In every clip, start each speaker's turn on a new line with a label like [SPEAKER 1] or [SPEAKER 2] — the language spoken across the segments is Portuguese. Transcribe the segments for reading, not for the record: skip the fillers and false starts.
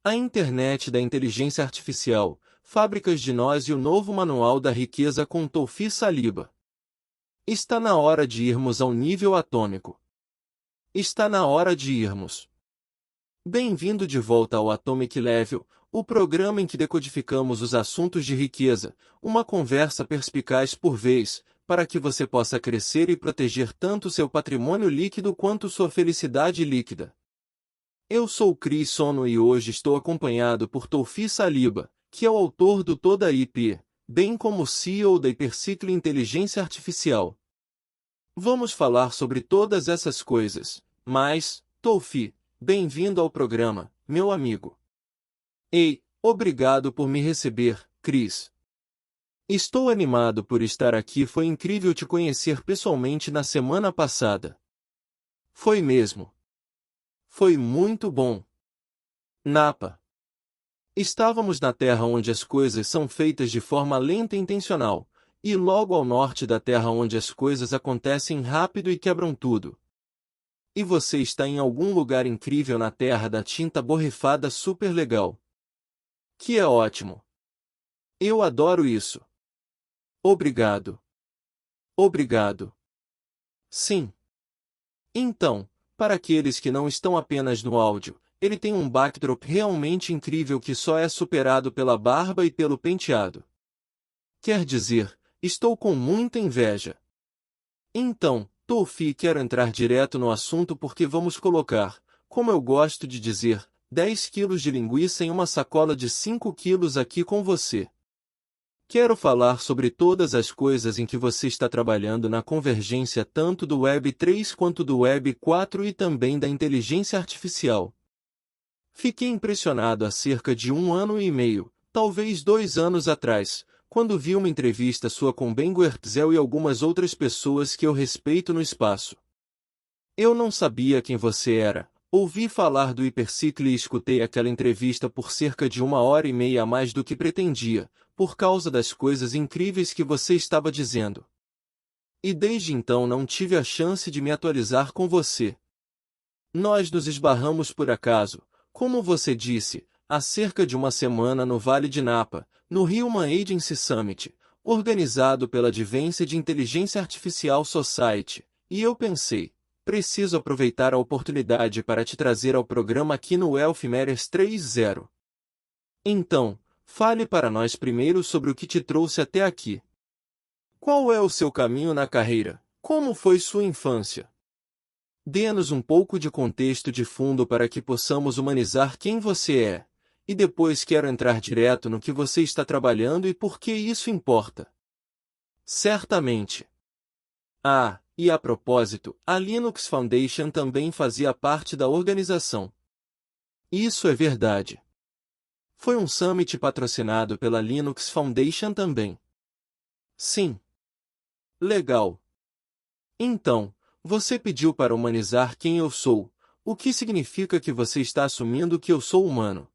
[SPEAKER 1] A internet da inteligência artificial, fábricas de nós e o novo manual da riqueza com Toufi Saliba. Está na hora de irmos ao nível atômico. Está na hora de irmos. Bem-vindo de volta ao Atomic Level, o programa em que decodificamos os assuntos de riqueza, uma conversa perspicaz por vez, para que você possa crescer e proteger tanto seu patrimônio líquido quanto sua felicidade líquida. Eu sou Chris Sono e hoje estou acompanhado por Toufi Saliba, que é o autor do Toda IP, bem como o CEO da Hypercycle Inteligência Artificial. Vamos falar sobre todas essas coisas, mas, Toufi, bem-vindo ao programa, meu amigo. Ei, obrigado por me receber, Chris. Estou animado por estar aqui. Foi incrível te conhecer pessoalmente na semana passada. Foi mesmo. Foi muito bom. Napa. Estávamos na Terra onde as coisas são feitas de forma lenta e intencional, e logo ao norte da Terra onde as coisas acontecem rápido e quebram tudo. E você está em algum lugar incrível na Terra da tinta borrifada super legal. Que é ótimo. Eu adoro isso. Obrigado. Obrigado. Sim. Então, para aqueles que não estão apenas no áudio, ele tem um backdrop realmente incrível que só é superado pela barba e pelo penteado. Quer dizer, estou com muita inveja. Então, Toufi, quero entrar direto no assunto porque vamos colocar, como eu gosto de dizer, 10 quilos de linguiça em uma sacola de 5 quilos aqui com você. Quero falar sobre todas as coisas em que você está trabalhando na convergência tanto do Web 3 quanto do Web 4 e também da inteligência artificial. Fiquei impressionado há cerca de 1 ano e meio, talvez 2 anos atrás, quando vi uma entrevista sua com Ben Goertzel e algumas outras pessoas que eu respeito no espaço. Eu não sabia quem você era, ouvi falar do Hypercycle e escutei aquela entrevista por cerca de 1 hora e meia a mais do que pretendia, por causa das coisas incríveis que você estava dizendo. E desde então não tive a chance de me atualizar com você. Nós nos esbarramos por acaso, como você disse, há cerca de 1 semana no Vale de Napa, no Human Agency Summit, organizado pela Advanced Intelligence Artificial Society, e eu pensei, preciso aproveitar a oportunidade para te trazer ao programa aqui no Wealth Matters 3.0. Então, fale para nós primeiro sobre o que te trouxe até aqui. Qual é o seu caminho na carreira? Como foi sua infância? Dê-nos um pouco de contexto de fundo para que possamos humanizar quem você é, e depois quero entrar direto no que você está trabalhando e por que isso importa. Certamente. Ah, e a propósito, a Linux Foundation também fazia parte da organização. Isso é verdade. Foi um summit patrocinado pela Linux Foundation também. Sim. Legal. Então, você pediu para humanizar quem eu sou, o que significa que você está assumindo que eu sou humano.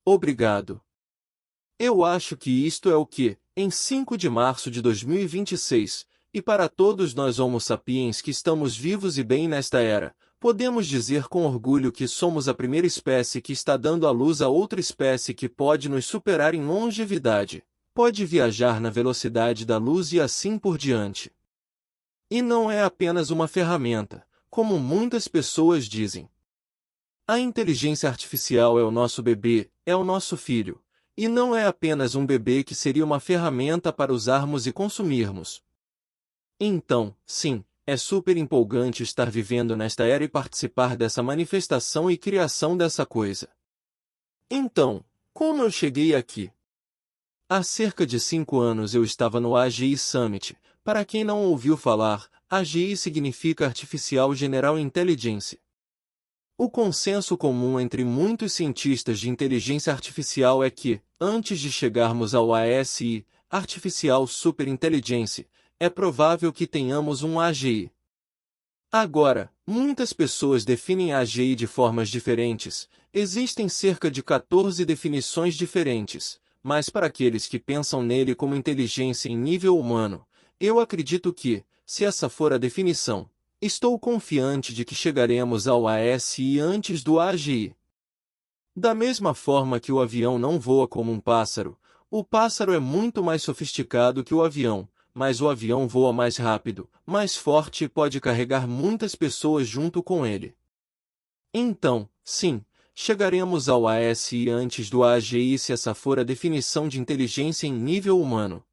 [SPEAKER 1] Obrigado. Eu acho que isto é o que, em 5 de março de 2026, e para todos nós Homo sapiens que estamos vivos e bem nesta era, podemos dizer com orgulho que somos a primeira espécie que está dando à luz a outra espécie que pode nos superar em longevidade, pode viajar na velocidade da luz e assim por diante. E não é apenas uma ferramenta, como muitas pessoas dizem. A inteligência artificial é o nosso bebê, é o nosso filho, e não é apenas um bebê que seria uma ferramenta para usarmos e consumirmos. Então, sim, é super empolgante estar vivendo nesta era e participar dessa manifestação e criação dessa coisa. Então, como eu cheguei aqui? Há cerca de 5 anos eu estava no AGI Summit. Para quem não ouviu falar, AGI significa Artificial General Intelligence. O consenso comum entre muitos cientistas de inteligência artificial é que, antes de chegarmos ao ASI, Artificial Superintelligence, é provável que tenhamos um AGI. Agora, muitas pessoas definem AGI de formas diferentes, existem cerca de 14 definições diferentes, mas para aqueles que pensam nele como inteligência em nível humano, eu acredito que, se essa for a definição, estou confiante de que chegaremos ao ASI antes do AGI. Da mesma forma que o avião não voa como um pássaro, o pássaro é muito mais sofisticado que o avião, mas o avião voa mais rápido, mais forte e pode carregar muitas pessoas junto com ele. Então, sim, chegaremos ao ASI antes do AGI se essa for a definição de inteligência em nível humano.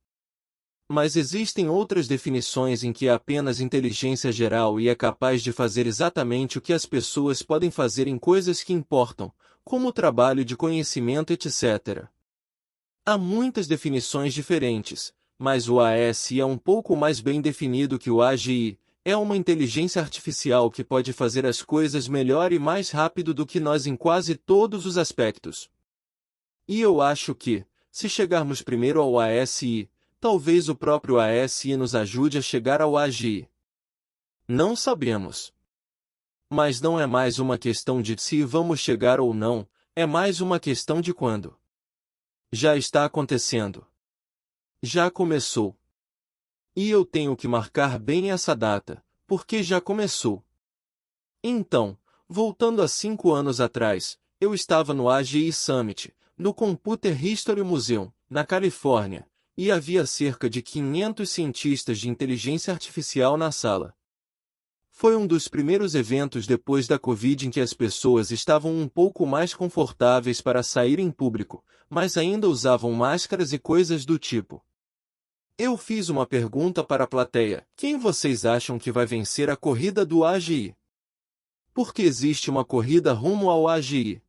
[SPEAKER 1] Mas existem outras definições em que é apenas inteligência geral e é capaz de fazer exatamente o que as pessoas podem fazer em coisas que importam, como o trabalho de conhecimento, etc. Há muitas definições diferentes, mas o ASI é um pouco mais bem definido que o AGI. É uma inteligência artificial que pode fazer as coisas melhor e mais rápido do que nós em quase todos os aspectos. E eu acho que, se chegarmos primeiro ao ASI, talvez o próprio ASI nos ajude a chegar ao AGI. Não sabemos. Mas não é mais uma questão de se vamos chegar ou não, é mais uma questão de quando. Já está acontecendo. Já começou. E eu tenho que marcar bem essa data, porque já começou. Então, voltando a 5 anos atrás, eu estava no AGI Summit, no Computer History Museum, na Califórnia, e havia cerca de 500 cientistas de inteligência artificial na sala. Foi um dos primeiros eventos depois da Covid em que as pessoas estavam um pouco mais confortáveis para sair em público, mas ainda usavam máscaras e coisas do tipo. Eu fiz uma pergunta para a plateia: quem vocês acham que vai vencer a corrida do AGI? Porque existe uma corrida rumo ao AGI.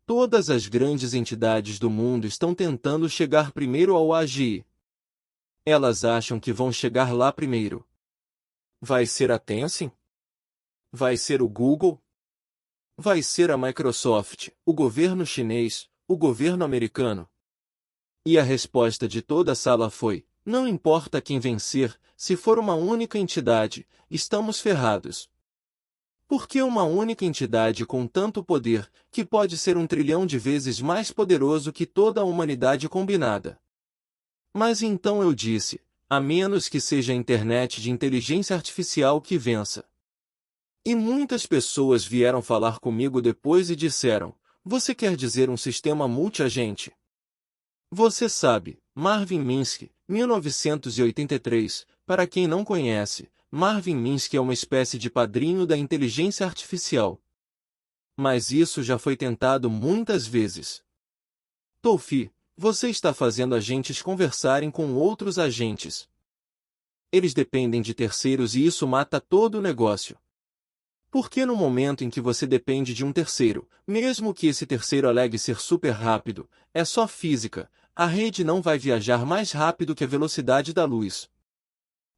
[SPEAKER 1] Todas as grandes entidades do mundo estão tentando chegar primeiro ao AGI. Elas acham que vão chegar lá primeiro. Vai ser a Tencent? Vai ser o Google? Vai ser a Microsoft, o governo chinês, o governo americano? E a resposta de toda a sala foi: não importa quem vencer, se for uma única entidade, estamos ferrados. Porque uma única entidade com tanto poder, que pode ser 1 trilhão de vezes mais poderoso que toda a humanidade combinada. Mas então eu disse, a menos que seja a internet de inteligência artificial que vença. E muitas pessoas vieram falar comigo depois e disseram: você quer dizer um sistema multiagente? Você sabe, Marvin Minsky, 1983, para quem não conhece, Marvin Minsky é uma espécie de padrinho da inteligência artificial. Mas isso já foi tentado muitas vezes. Tofi, você está fazendo agentes conversarem com outros agentes. Eles dependem de terceiros e isso mata todo o negócio. Porque no momento em que você depende de um terceiro, mesmo que esse terceiro alegue ser super rápido, é só física, a rede não vai viajar mais rápido que a velocidade da luz.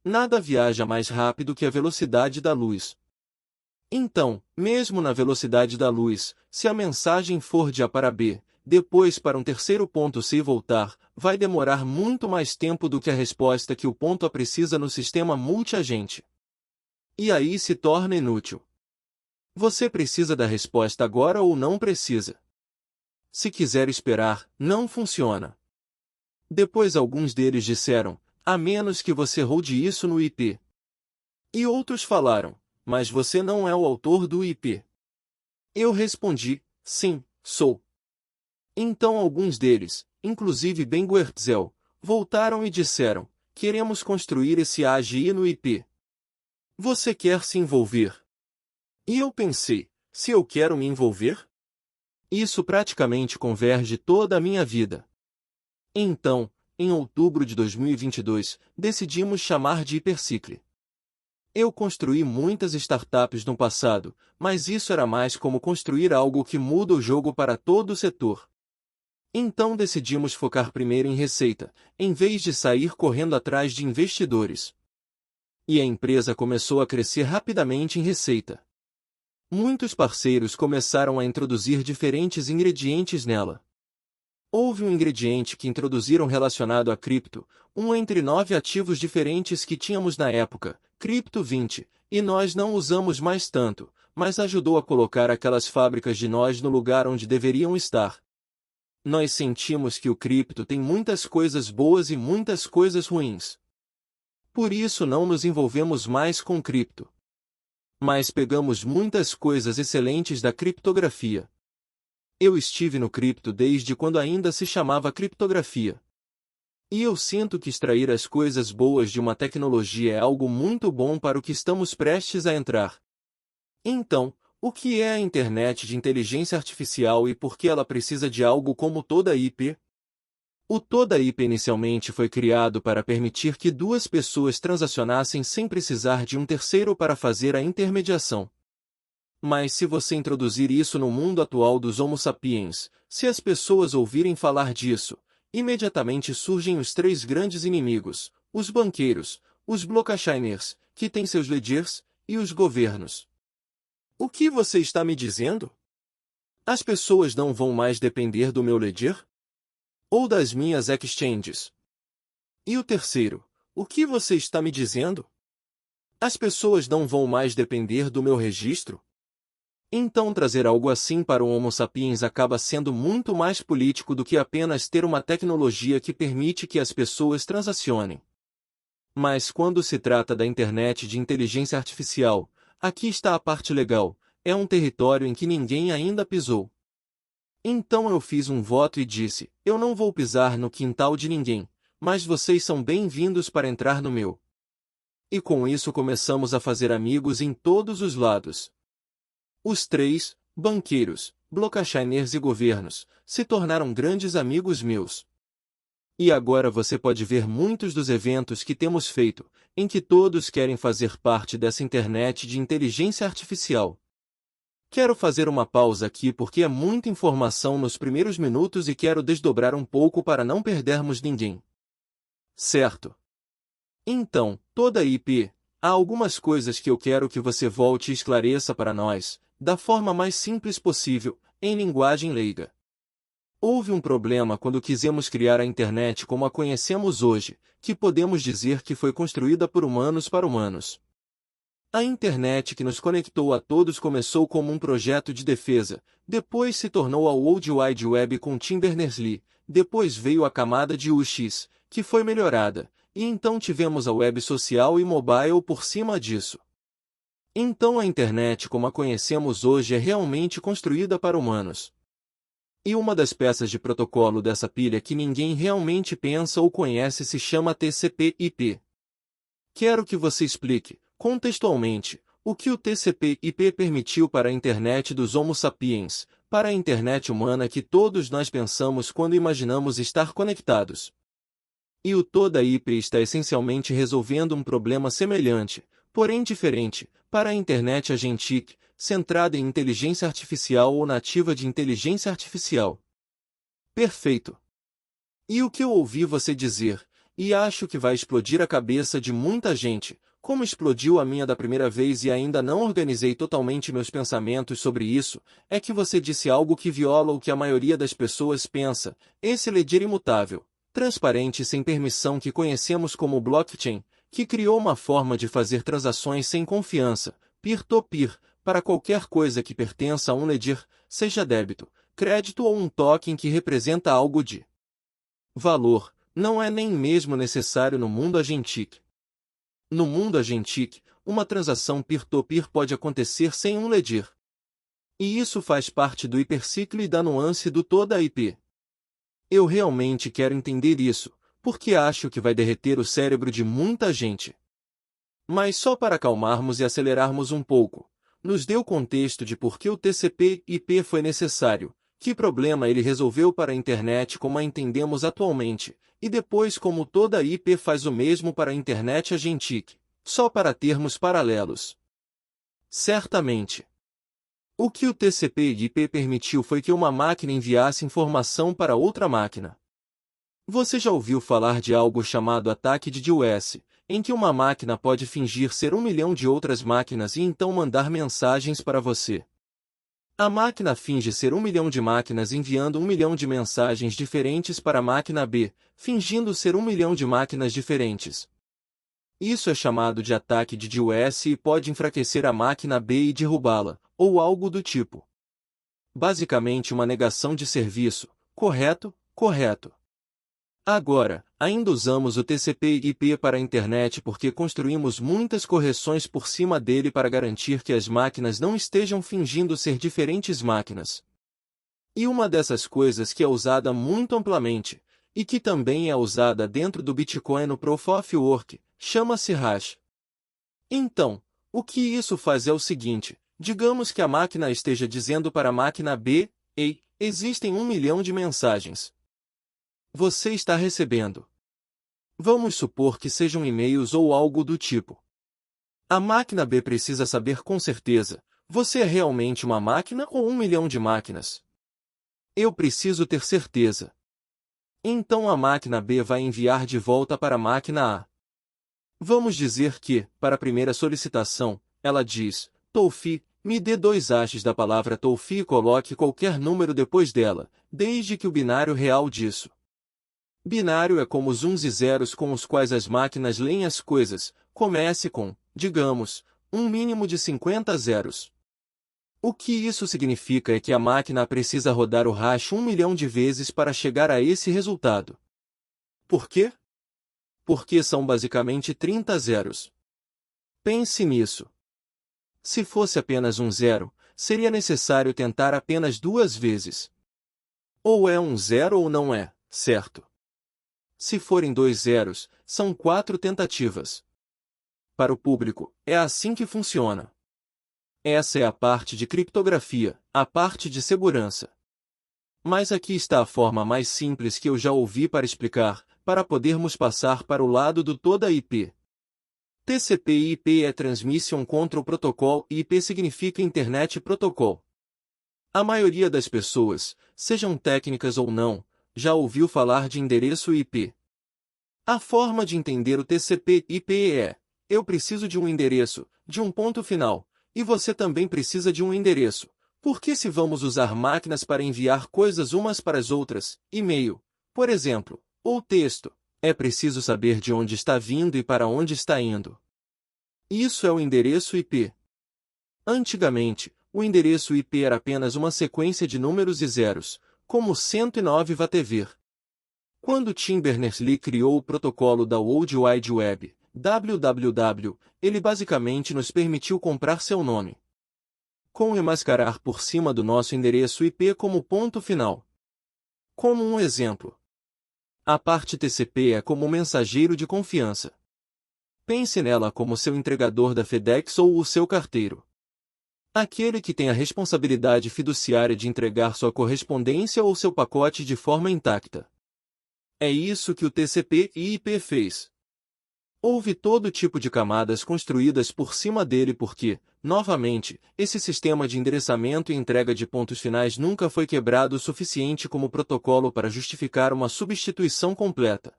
[SPEAKER 1] Nada viaja mais rápido que a velocidade da luz. Então, mesmo na velocidade da luz, se a mensagem for de A para B, depois para um terceiro ponto C e voltar, vai demorar muito mais tempo do que a resposta que o ponto A precisa no sistema multiagente. E aí se torna inútil. Você precisa da resposta agora ou não precisa. Se quiser esperar, não funciona. Depois alguns deles disseram: a menos que você rode isso no IP. E outros falaram: mas você não é o autor do IP. Eu respondi: sim, sou. Então alguns deles, inclusive Ben Guertzel, voltaram e disseram: queremos construir esse AGI no IP. Você quer se envolver? E eu pensei: se eu quero me envolver? Isso praticamente converge toda a minha vida. Então, em outubro de 2022, decidimos chamar de Hypercycle. Eu construí muitas startups no passado, mas isso era mais como construir algo que muda o jogo para todo o setor. Então decidimos focar primeiro em receita, em vez de sair correndo atrás de investidores. E a empresa começou a crescer rapidamente em receita. Muitos parceiros começaram a introduzir diferentes ingredientes nela. Houve um ingrediente que introduziram relacionado a cripto, um entre 9 ativos diferentes que tínhamos na época, Cripto 20, e nós não usamos mais tanto, mas ajudou a colocar aquelas fábricas de nós no lugar onde deveriam estar. Nós sentimos que o cripto tem muitas coisas boas e muitas coisas ruins. Por isso não nos envolvemos mais com cripto. Mas pegamos muitas coisas excelentes da criptografia. Eu estive no cripto desde quando ainda se chamava criptografia. E eu sinto que extrair as coisas boas de uma tecnologia é algo muito bom para o que estamos prestes a entrar. Então, o que é a internet de inteligência artificial e por que ela precisa de algo como toda IP? O toda IP inicialmente foi criado para permitir que duas pessoas transacionassem sem precisar de um terceiro para fazer a intermediação. Mas se você introduzir isso no mundo atual dos Homo sapiens, se as pessoas ouvirem falar disso, imediatamente surgem os três grandes inimigos: os banqueiros, os blockchainers, que têm seus ledgers, e os governos. O que você está me dizendo? As pessoas não vão mais depender do meu ledger? Ou das minhas exchanges? E o terceiro, o que você está me dizendo? As pessoas não vão mais depender do meu registro? Então trazer algo assim para o Homo sapiens acaba sendo muito mais político do que apenas ter uma tecnologia que permite que as pessoas transacionem. Mas quando se trata da internet de inteligência artificial, aqui está a parte legal, é um território em que ninguém ainda pisou. Então eu fiz um voto e disse, eu não vou pisar no quintal de ninguém, mas vocês são bem-vindos para entrar no meu. E com isso começamos a fazer amigos em todos os lados. Os três, banqueiros, blockchainers e governos, se tornaram grandes amigos meus. E agora você pode ver muitos dos eventos que temos feito, em que todos querem fazer parte dessa internet de inteligência artificial. Quero fazer uma pausa aqui porque é muita informação nos primeiros minutos e quero desdobrar um pouco para não perdermos ninguém. Certo? Então, toda IP, há algumas coisas que eu quero que você volte e esclareça para nós, da forma mais simples possível, em linguagem leiga. Houve um problema quando quisemos criar a internet como a conhecemos hoje, que podemos dizer que foi construída por humanos para humanos. A internet que nos conectou a todos começou como um projeto de defesa, depois se tornou a World Wide Web com Tim Berners-Lee, depois veio a camada de UX, que foi melhorada, e então tivemos a web social e mobile por cima disso. Então a internet como a conhecemos hoje é realmente construída para humanos. E uma das peças de protocolo dessa pilha que ninguém realmente pensa ou conhece se chama TCP/IP. Quero que você explique, contextualmente, o que o TCP/IP permitiu para a internet dos Homo sapiens, para a internet humana que todos nós pensamos quando imaginamos estar conectados. E o toda IP está essencialmente resolvendo um problema semelhante, porém diferente, para a internet agentic, centrada em inteligência artificial ou nativa de inteligência artificial. Perfeito. E o que eu ouvi você dizer, e acho que vai explodir a cabeça de muita gente, como explodiu a minha da primeira vez e ainda não organizei totalmente meus pensamentos sobre isso, é que você disse algo que viola o que a maioria das pessoas pensa, esse ledger imutável, transparente e sem permissão que conhecemos como blockchain, que criou uma forma de fazer transações sem confiança, peer-to-peer, para qualquer coisa que pertença a um ledger, seja débito, crédito ou um token que representa algo de valor, não é nem mesmo necessário no mundo agentic. No mundo agentic, uma transação peer-to-peer pode acontecer sem um ledger. E isso faz parte do hiperciclo e da nuance do toda IP. Eu realmente quero entender isso, porque acho que vai derreter o cérebro de muita gente. Mas só para acalmarmos e acelerarmos um pouco, nos dê o contexto de por que o TCP/IP foi necessário, que problema ele resolveu para a internet como a entendemos atualmente, e depois como toda IP faz o mesmo para a internet agentic, só para termos paralelos. Certamente. O que o TCP/IP permitiu foi que uma máquina enviasse informação para outra máquina. Você já ouviu falar de algo chamado ataque de DDoS, em que uma máquina pode fingir ser 1 milhão de outras máquinas e então mandar mensagens para você? A máquina finge ser 1 milhão de máquinas enviando 1 milhão de mensagens diferentes para a máquina B, fingindo ser 1 milhão de máquinas diferentes. Isso é chamado de ataque de DDoS e pode enfraquecer a máquina B e derrubá-la, ou algo do tipo. Basicamente uma negação de serviço, correto? Correto. Agora, ainda usamos o TCP/IP para a internet porque construímos muitas correções por cima dele para garantir que as máquinas não estejam fingindo ser diferentes máquinas. E uma dessas coisas que é usada muito amplamente, e que também é usada dentro do Bitcoin no Proof of Work, chama-se hash. Então, o que isso faz é o seguinte: digamos que a máquina esteja dizendo para a máquina B: ei, existem 1 milhão de mensagens. Você está recebendo. Vamos supor que sejam e-mails ou algo do tipo. A máquina B precisa saber com certeza: você é realmente uma máquina ou 1 milhão de máquinas? Eu preciso ter certeza. Então a máquina B vai enviar de volta para a máquina A. Vamos dizer que, para a primeira solicitação, ela diz: Tofi, me dê 2 hashes da palavra Tofi e coloque qualquer número depois dela, desde que o binário real disso. Binário é como os uns e zeros com os quais as máquinas leem as coisas, comece com, digamos, um mínimo de 50 zeros. O que isso significa é que a máquina precisa rodar o hash 1 milhão de vezes para chegar a esse resultado. Por quê? Porque são basicamente 30 zeros. Pense nisso. Se fosse apenas um zero, seria necessário tentar apenas 2 vezes. Ou é um zero ou não é, certo? Se forem 2 zeros, são 4 tentativas. Para o público, é assim que funciona. Essa é a parte de criptografia, a parte de segurança. Mas aqui está a forma mais simples que eu já ouvi para explicar, para podermos passar para o lado do toda IP. TCP/IP é Transmission Control Protocol e IP significa Internet Protocol. A maioria das pessoas, sejam técnicas ou não, já ouviu falar de endereço IP. A forma de entender o TCP/IP é: eu preciso de um endereço, de um ponto final, e você também precisa de um endereço. Porque se vamos usar máquinas para enviar coisas umas para as outras, e-mail, por exemplo, ou texto, é preciso saber de onde está vindo e para onde está indo. Isso é o endereço IP. Antigamente, o endereço IP era apenas uma sequência de números e zeros, como 109 VTV. Quando Tim Berners-Lee criou o protocolo da World Wide Web, WWW, ele basicamente nos permitiu comprar seu nome, com e mascarar por cima do nosso endereço IP como ponto final. Como um exemplo, a parte TCP é como um mensageiro de confiança. Pense nela como seu entregador da FedEx ou o seu carteiro. Aquele que tem a responsabilidade fiduciária de entregar sua correspondência ou seu pacote de forma intacta. É isso que o TCP/IP fez. Houve todo tipo de camadas construídas por cima dele porque, novamente, esse sistema de endereçamento e entrega de pontos finais nunca foi quebrado o suficiente como protocolo para justificar uma substituição completa.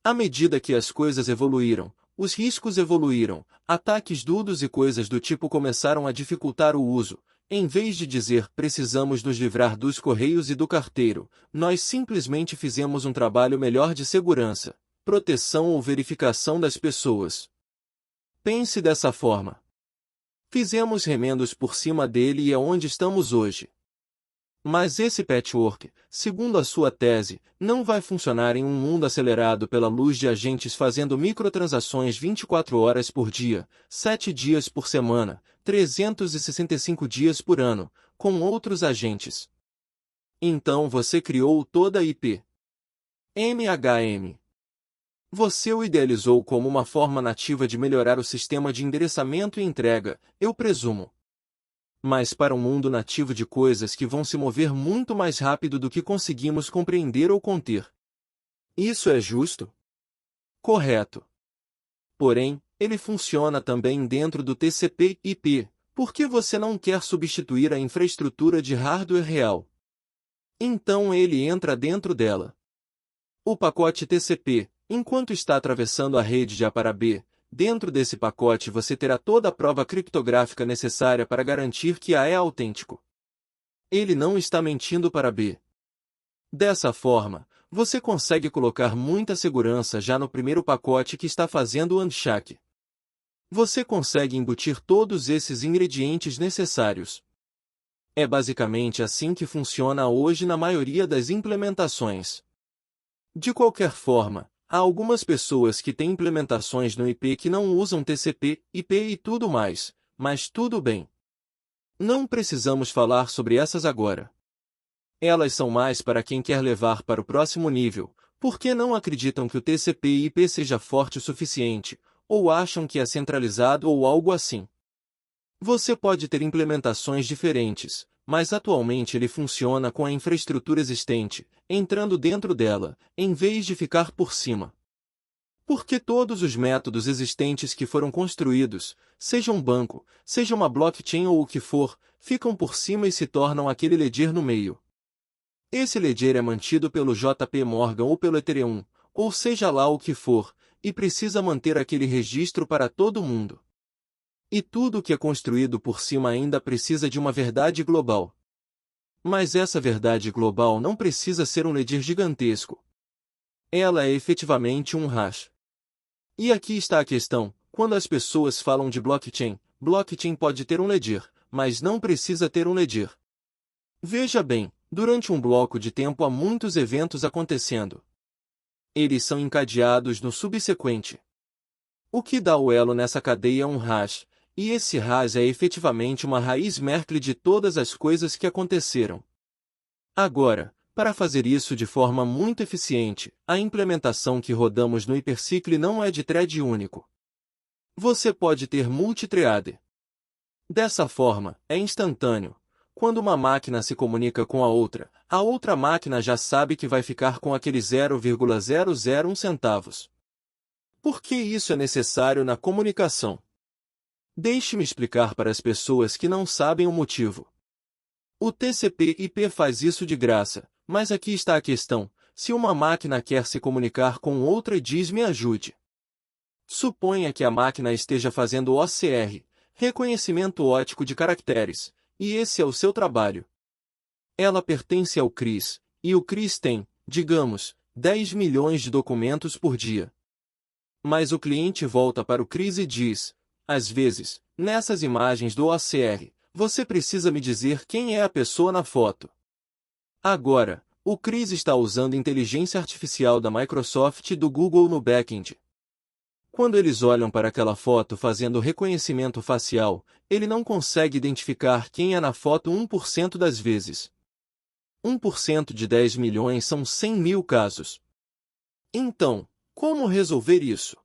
[SPEAKER 1] À medida que as coisas evoluíram, os riscos evoluíram, ataques duros e coisas do tipo começaram a dificultar o uso. Em vez de dizer precisamos nos livrar dos correios e do carteiro, nós simplesmente fizemos um trabalho melhor de segurança, proteção ou verificação das pessoas. Pense dessa forma. Fizemos remendos por cima dele e é onde estamos hoje. Mas esse patchwork, segundo a sua tese, não vai funcionar em um mundo acelerado pela luz de agentes fazendo microtransações 24 horas por dia, 7 dias por semana, 365 dias por ano, com outros agentes. Então você criou toda a IP. MHM. Você o idealizou como uma forma nativa de melhorar o sistema de endereçamento e entrega, eu presumo. Mas para um mundo nativo de coisas que vão se mover muito mais rápido do que conseguimos compreender ou conter. Isso é justo? Correto. Porém, ele funciona também dentro do TCP/IP, porque você não quer substituir a infraestrutura de hardware real. Então ele entra dentro dela. O pacote TCP, enquanto está atravessando a rede de A para B, dentro desse pacote você terá toda a prova criptográfica necessária para garantir que A é autêntico. Ele não está mentindo para B. Dessa forma, você consegue colocar muita segurança já no primeiro pacote que está fazendo o handshake. Você consegue embutir todos esses ingredientes necessários. É basicamente assim que funciona hoje na maioria das implementações. De qualquer forma, há algumas pessoas que têm implementações no IP que não usam TCP/IP e tudo mais, mas tudo bem. Não precisamos falar sobre essas agora. Elas são mais para quem quer levar para o próximo nível, porque não acreditam que o TCP/IP seja forte o suficiente, ou acham que é centralizado ou algo assim. Você pode ter implementações diferentes, mas atualmente ele funciona com a infraestrutura existente, entrando dentro dela, em vez de ficar por cima. Porque todos os métodos existentes que foram construídos, seja um banco, seja uma blockchain ou o que for, ficam por cima e se tornam aquele ledger no meio. Esse ledger é mantido pelo JP Morgan ou pelo Ethereum, ou seja lá o que for, e precisa manter aquele registro para todo mundo. E tudo o que é construído por cima ainda precisa de uma verdade global. Mas essa verdade global não precisa ser um ledger gigantesco. Ela é efetivamente um hash. E aqui está a questão: quando as pessoas falam de blockchain, blockchain pode ter um ledger, mas não precisa ter um ledger. Veja bem, durante um bloco de tempo há muitos eventos acontecendo. Eles são encadeados no subsequente. O que dá o elo nessa cadeia é um hash, e esse hash é efetivamente uma raiz Merkle de todas as coisas que aconteceram. Agora, para fazer isso de forma muito eficiente, a implementação que rodamos no Hypercycle não é de thread único. Você pode ter multithread. Dessa forma, é instantâneo. Quando uma máquina se comunica com a outra máquina já sabe que vai ficar com aquele 0,001 centavos. Por que isso é necessário na comunicação? Deixe-me explicar para as pessoas que não sabem o motivo. O TCP/IP faz isso de graça, mas aqui está a questão: se uma máquina quer se comunicar com outra e diz me ajude. Suponha que a máquina esteja fazendo OCR, reconhecimento óptico de caracteres, e esse é o seu trabalho. Ela pertence ao CRIS, e o CRIS tem, digamos, 10 milhões de documentos por dia. Mas o cliente volta para o CRIS e diz: às vezes, nessas imagens do OCR, você precisa me dizer quem é a pessoa na foto. Agora, o CRIS está usando inteligência artificial da Microsoft e do Google no back-end. Quando eles olham para aquela foto fazendo reconhecimento facial, ele não consegue identificar quem é na foto 1% das vezes. 1% de 10 milhões são 100 mil casos. Então, como resolver isso?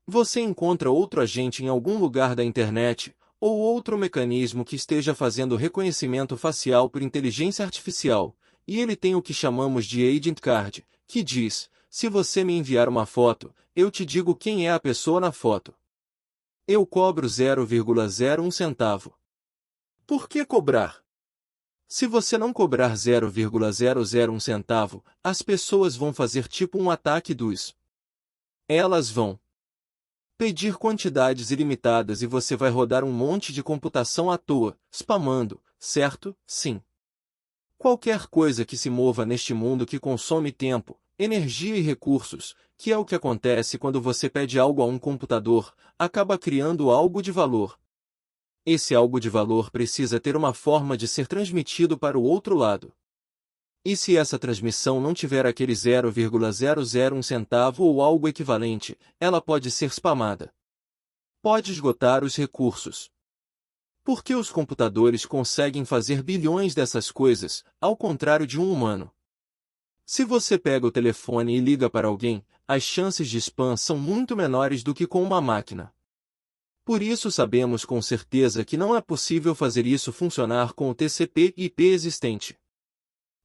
[SPEAKER 1] Você encontra outro agente em algum lugar da internet, ou outro mecanismo que esteja fazendo reconhecimento facial por inteligência artificial, e ele tem o que chamamos de Agent Card, que diz: se você me enviar uma foto, eu te digo quem é a pessoa na foto. Eu cobro 0,01 centavo. Por que cobrar? Se você não cobrar 0,001 centavo, as pessoas vão fazer tipo um ataque dos. Elas vão pedir quantidades ilimitadas e você vai rodar um monte de computação à toa, spamando, certo? Sim. Qualquer coisa que se mova neste mundo que consome tempo, energia e recursos, que é o que acontece quando você pede algo a um computador, acaba criando algo de valor. Esse algo de valor precisa ter uma forma de ser transmitido para o outro lado. E se essa transmissão não tiver aquele 0,001 centavo ou algo equivalente, ela pode ser spamada. Pode esgotar os recursos. Porque os computadores conseguem fazer bilhões dessas coisas, ao contrário de um humano. Se você pega o telefone e liga para alguém, as chances de spam são muito menores do que com uma máquina. Por isso sabemos com certeza que não é possível fazer isso funcionar com o TCP/IP existente.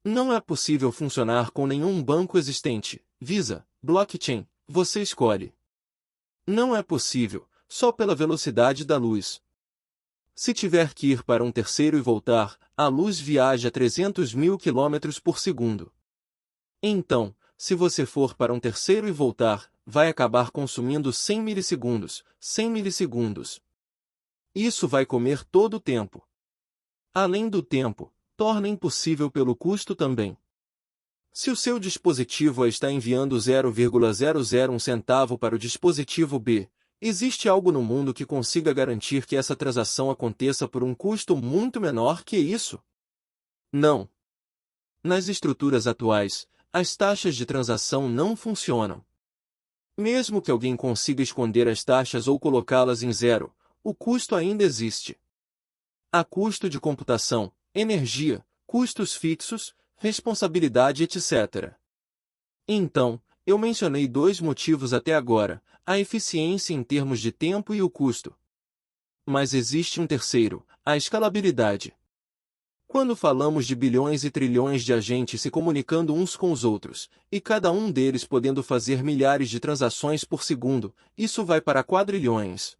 [SPEAKER 1] Não é possível funcionar com nenhum banco existente, Visa, blockchain, você escolhe. Não é possível, só pela velocidade da luz. Se tiver que ir para um terceiro e voltar, a luz viaja a 300 mil km por segundo. Então, se você for para um terceiro e voltar, vai acabar consumindo 100 milissegundos, 100 milissegundos. Isso vai comer todo o tempo. Além do tempo, torna impossível pelo custo também. Se o seu dispositivo A está enviando 0,001 centavo para o dispositivo B, existe algo no mundo que consiga garantir que essa transação aconteça por um custo muito menor que isso? Não. Nas estruturas atuais, as taxas de transação não funcionam. Mesmo que alguém consiga esconder as taxas ou colocá-las em zero, o custo ainda existe. Há custo de computação, energia, custos fixos, responsabilidade, etc. Então, eu mencionei dois motivos até agora, a eficiência em termos de tempo e o custo. Mas existe um terceiro, a escalabilidade. Quando falamos de bilhões e trilhões de agentes se comunicando uns com os outros, e cada um deles podendo fazer milhares de transações por segundo, isso vai para quadrilhões.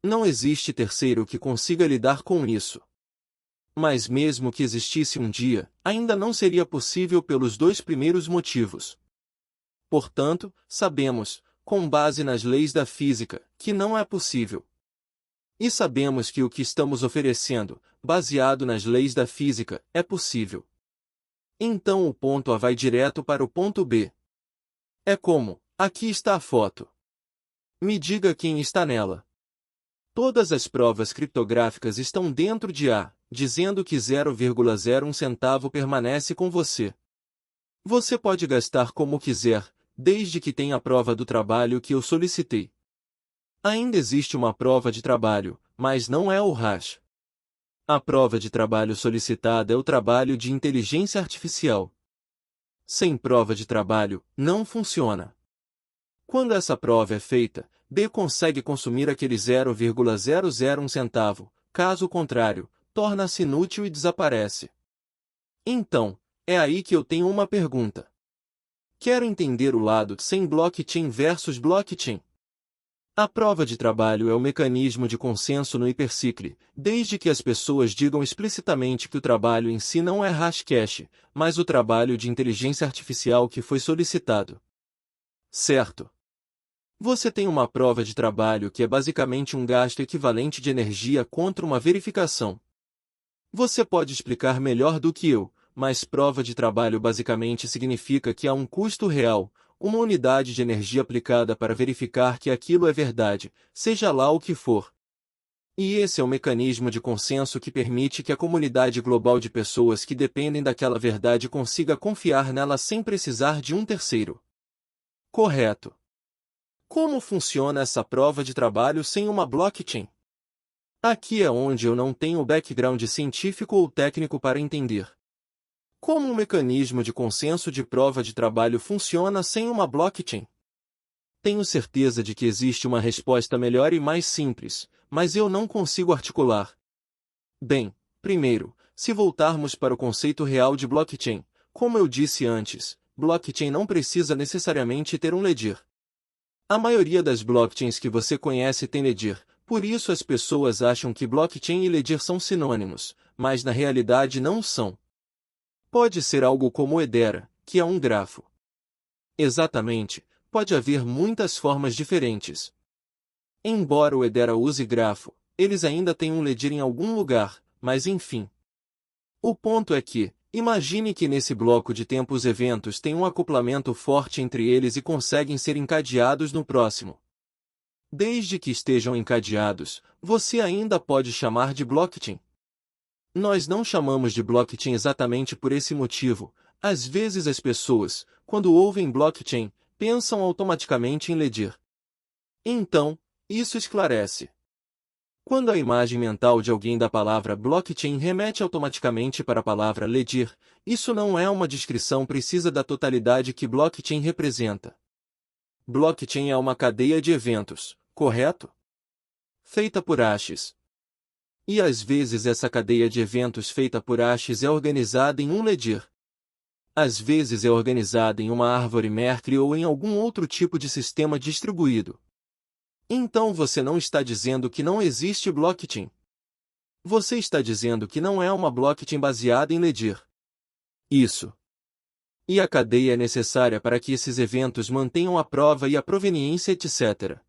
[SPEAKER 1] Não existe terceiro que consiga lidar com isso. Mas mesmo que existisse um dia, ainda não seria possível pelos dois primeiros motivos. Portanto, sabemos, com base nas leis da física, que não é possível. E sabemos que o que estamos oferecendo, baseado nas leis da física, é possível. Então o ponto A vai direto para o ponto B. É como, aqui está a foto. Me diga quem está nela. Todas as provas criptográficas estão dentro de A, dizendo que 0,01 centavo permanece com você. Você pode gastar como quiser, desde que tenha a prova do trabalho que eu solicitei. Ainda existe uma prova de trabalho, mas não é o hash. A prova de trabalho solicitada é o trabalho de inteligência artificial. Sem prova de trabalho, não funciona. Quando essa prova é feita, B consegue consumir aquele 0,001 centavo, caso contrário, torna-se inútil e desaparece. Então, é aí que eu tenho uma pergunta. Quero entender o lado sem blockchain versus blockchain. A prova de trabalho é o mecanismo de consenso no hipercicle, desde que as pessoas digam explicitamente que o trabalho em si não é hashcash, mas o trabalho de inteligência artificial que foi solicitado. Certo. Você tem uma prova de trabalho que é basicamente um gasto equivalente de energia contra uma verificação. Você pode explicar melhor do que eu, mas prova de trabalho basicamente significa que há um custo real, uma unidade de energia aplicada para verificar que aquilo é verdade, seja lá o que for. E esse é o mecanismo de consenso que permite que a comunidade global de pessoas que dependem daquela verdade consiga confiar nela sem precisar de um terceiro. Correto. Como funciona essa prova de trabalho sem uma blockchain? Aqui é onde eu não tenho o background científico ou técnico para entender. Como um mecanismo de consenso de prova de trabalho funciona sem uma blockchain? Tenho certeza de que existe uma resposta melhor e mais simples, mas eu não consigo articular. Bem, primeiro, se voltarmos para o conceito real de blockchain, como eu disse antes, blockchain não precisa necessariamente ter um ledger. A maioria das blockchains que você conhece tem ledger, por isso as pessoas acham que blockchain e ledger são sinônimos, mas na realidade não são. Pode ser algo como o Hedera, que é um grafo. Exatamente, pode haver muitas formas diferentes. Embora o Hedera use grafo, eles ainda têm um ledger em algum lugar, mas enfim. O ponto é que, imagine que nesse bloco de tempo os eventos têm um acoplamento forte entre eles e conseguem ser encadeados no próximo. Desde que estejam encadeados, você ainda pode chamar de blockchain. Nós não chamamos de blockchain exatamente por esse motivo. Às vezes as pessoas, quando ouvem blockchain, pensam automaticamente em ledger. Então, isso esclarece. Quando a imagem mental de alguém da palavra blockchain remete automaticamente para a palavra ledger, isso não é uma descrição precisa da totalidade que blockchain representa. Blockchain é uma cadeia de eventos, correto? Feita por hashes. E às vezes essa cadeia de eventos feita por hashes é organizada em um ledger. Às vezes é organizada em uma árvore Merkle ou em algum outro tipo de sistema distribuído. Então você não está dizendo que não existe blockchain. Você está dizendo que não é uma blockchain baseada em ledger. Isso. E a cadeia é necessária para que esses eventos mantenham a prova e a proveniência, etc.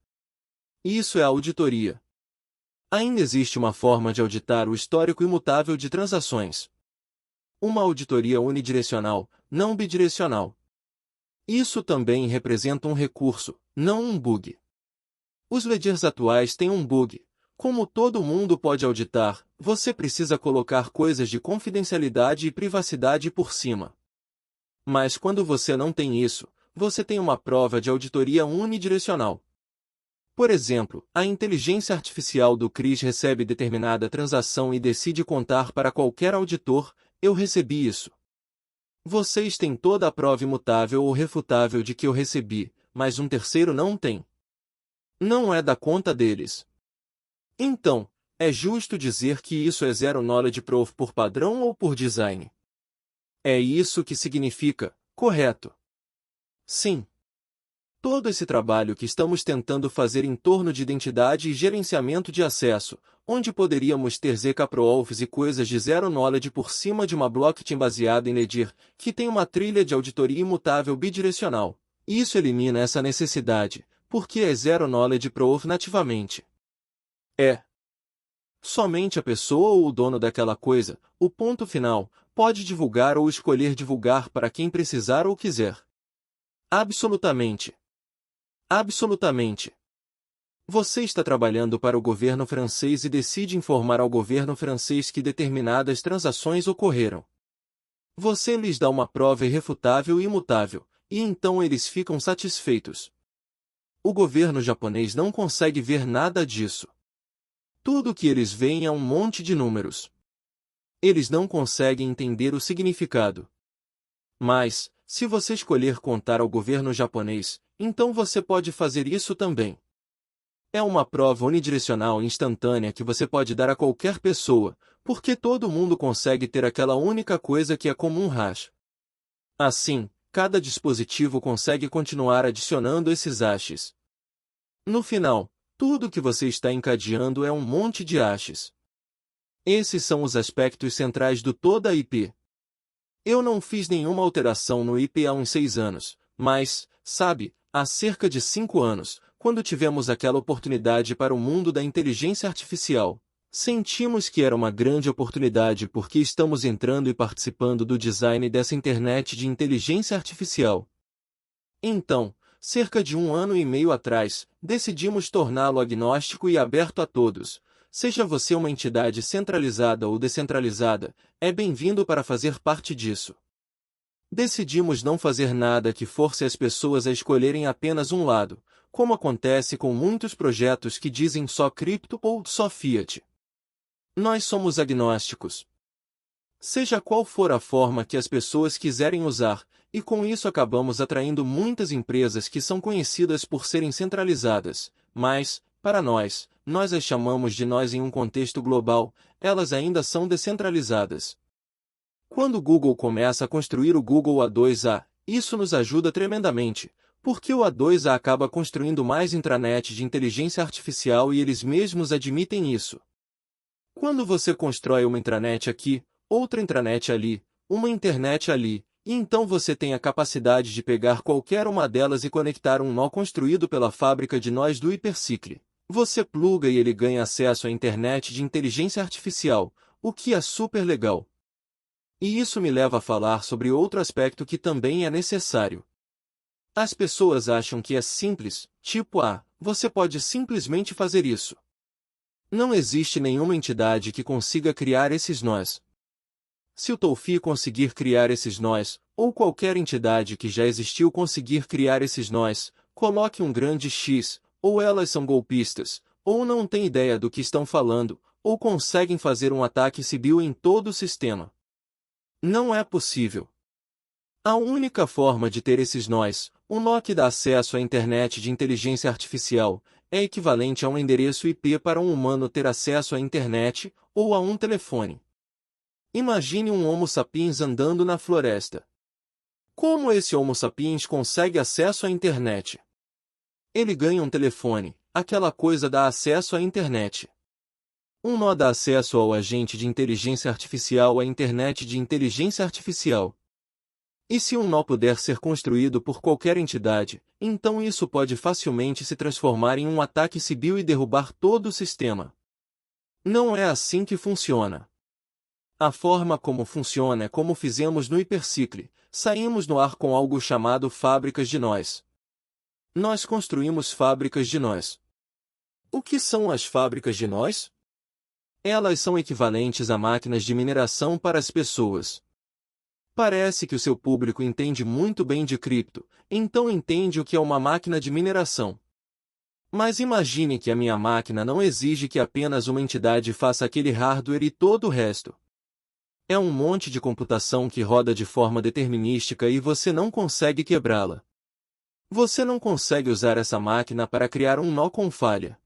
[SPEAKER 1] Isso é a auditoria. Ainda existe uma forma de auditar o histórico imutável de transações. Uma auditoria unidirecional, não bidirecional. Isso também representa um recurso, não um bug. Os ledgers atuais têm um bug. Como todo mundo pode auditar, você precisa colocar coisas de confidencialidade e privacidade por cima. Mas quando você não tem isso, você tem uma prova de auditoria unidirecional. Por exemplo, a inteligência artificial do Chris recebe determinada transação e decide contar para qualquer auditor, Eu recebi isso. Vocês têm toda a prova imutável ou refutável de que eu recebi, mas um terceiro não tem. Não é da conta deles. Então, é justo dizer que isso é Zero Knowledge Proof por padrão ou por design? É isso que significa, correto? Sim. Todo esse trabalho que estamos tentando fazer em torno de identidade e gerenciamento de acesso, onde poderíamos ter zk-proofs e coisas de Zero Knowledge por cima de uma blockchain baseada em Ledger, que tem uma trilha de auditoria imutável bidirecional. Isso elimina essa necessidade, porque é Zero Knowledge Proof nativamente. É. Somente a pessoa ou o dono daquela coisa, o ponto final, pode divulgar ou escolher divulgar para quem precisar ou quiser. Absolutamente. Absolutamente. Você está trabalhando para o governo francês e decide informar ao governo francês que determinadas transações ocorreram. Você lhes dá uma prova irrefutável e imutável, e então eles ficam satisfeitos. O governo japonês não consegue ver nada disso. Tudo o que eles veem é um monte de números. Eles não conseguem entender o significado. Mas, se você escolher contar ao governo japonês, então você pode fazer isso também. É uma prova unidirecional instantânea que você pode dar a qualquer pessoa, porque todo mundo consegue ter aquela única coisa que é como um hash. Assim, cada dispositivo consegue continuar adicionando esses hashes. No final, tudo que você está encadeando é um monte de hashes. Esses são os aspectos centrais do toda a IP. Eu não fiz nenhuma alteração no IP há uns 6 anos, mas, sabe, há cerca de 5 anos, quando tivemos aquela oportunidade para o mundo da inteligência artificial, sentimos que era uma grande oportunidade porque estamos entrando e participando do design dessa internet de inteligência artificial. Então, cerca de 1 ano e meio atrás, decidimos torná-lo agnóstico e aberto a todos. Seja você uma entidade centralizada ou descentralizada, é bem-vindo para fazer parte disso. Decidimos não fazer nada que force as pessoas a escolherem apenas um lado, como acontece com muitos projetos que dizem só cripto ou só fiat. Nós somos agnósticos. Seja qual for a forma que as pessoas quiserem usar, e com isso acabamos atraindo muitas empresas que são conhecidas por serem centralizadas, mas, para nós as chamamos de nós em um contexto global, elas ainda são descentralizadas. Quando o Google começa a construir o Google A2A, isso nos ajuda tremendamente, porque o A2A acaba construindo mais intranet de inteligência artificial e eles mesmos admitem isso. Quando você constrói uma intranet aqui, outra intranet ali, uma internet ali, e então você tem a capacidade de pegar qualquer uma delas e conectar um nó construído pela fábrica de nós do Hypercycle. Você pluga e ele ganha acesso à internet de inteligência artificial, o que é super legal. E isso me leva a falar sobre outro aspecto que também é necessário. As pessoas acham que é simples, tipo você pode simplesmente fazer isso. Não existe nenhuma entidade que consiga criar esses nós. Se o Tolfi conseguir criar esses nós, ou qualquer entidade que já existiu conseguir criar esses nós, coloque um grande X, ou elas são golpistas, ou não têm ideia do que estão falando, ou conseguem fazer um ataque civil em todo o sistema. Não é possível. A única forma de ter esses nós, o nó que dá acesso à internet de inteligência artificial, é equivalente a um endereço IP para um humano ter acesso à internet, ou a um telefone. Imagine um Homo sapiens andando na floresta. Como esse Homo sapiens consegue acesso à internet? Ele ganha um telefone, aquela coisa dá acesso à internet. Um nó dá acesso ao agente de inteligência artificial à internet de inteligência artificial. E se um nó puder ser construído por qualquer entidade, então isso pode facilmente se transformar em um ataque civil e derrubar todo o sistema. Não é assim que funciona. A forma como funciona é como fizemos no Hypercycle, saímos no ar com algo chamado fábricas de nós. Nós construímos fábricas de nós. O que são as fábricas de nós? Elas são equivalentes a máquinas de mineração para as pessoas. Parece que o seu público entende muito bem de cripto, então entende o que é uma máquina de mineração. Mas imagine que a minha máquina não exige que apenas uma entidade faça aquele hardware e todo o resto. É um monte de computação que roda de forma determinística e você não consegue quebrá-la. Você não consegue usar essa máquina para criar um nó com falha.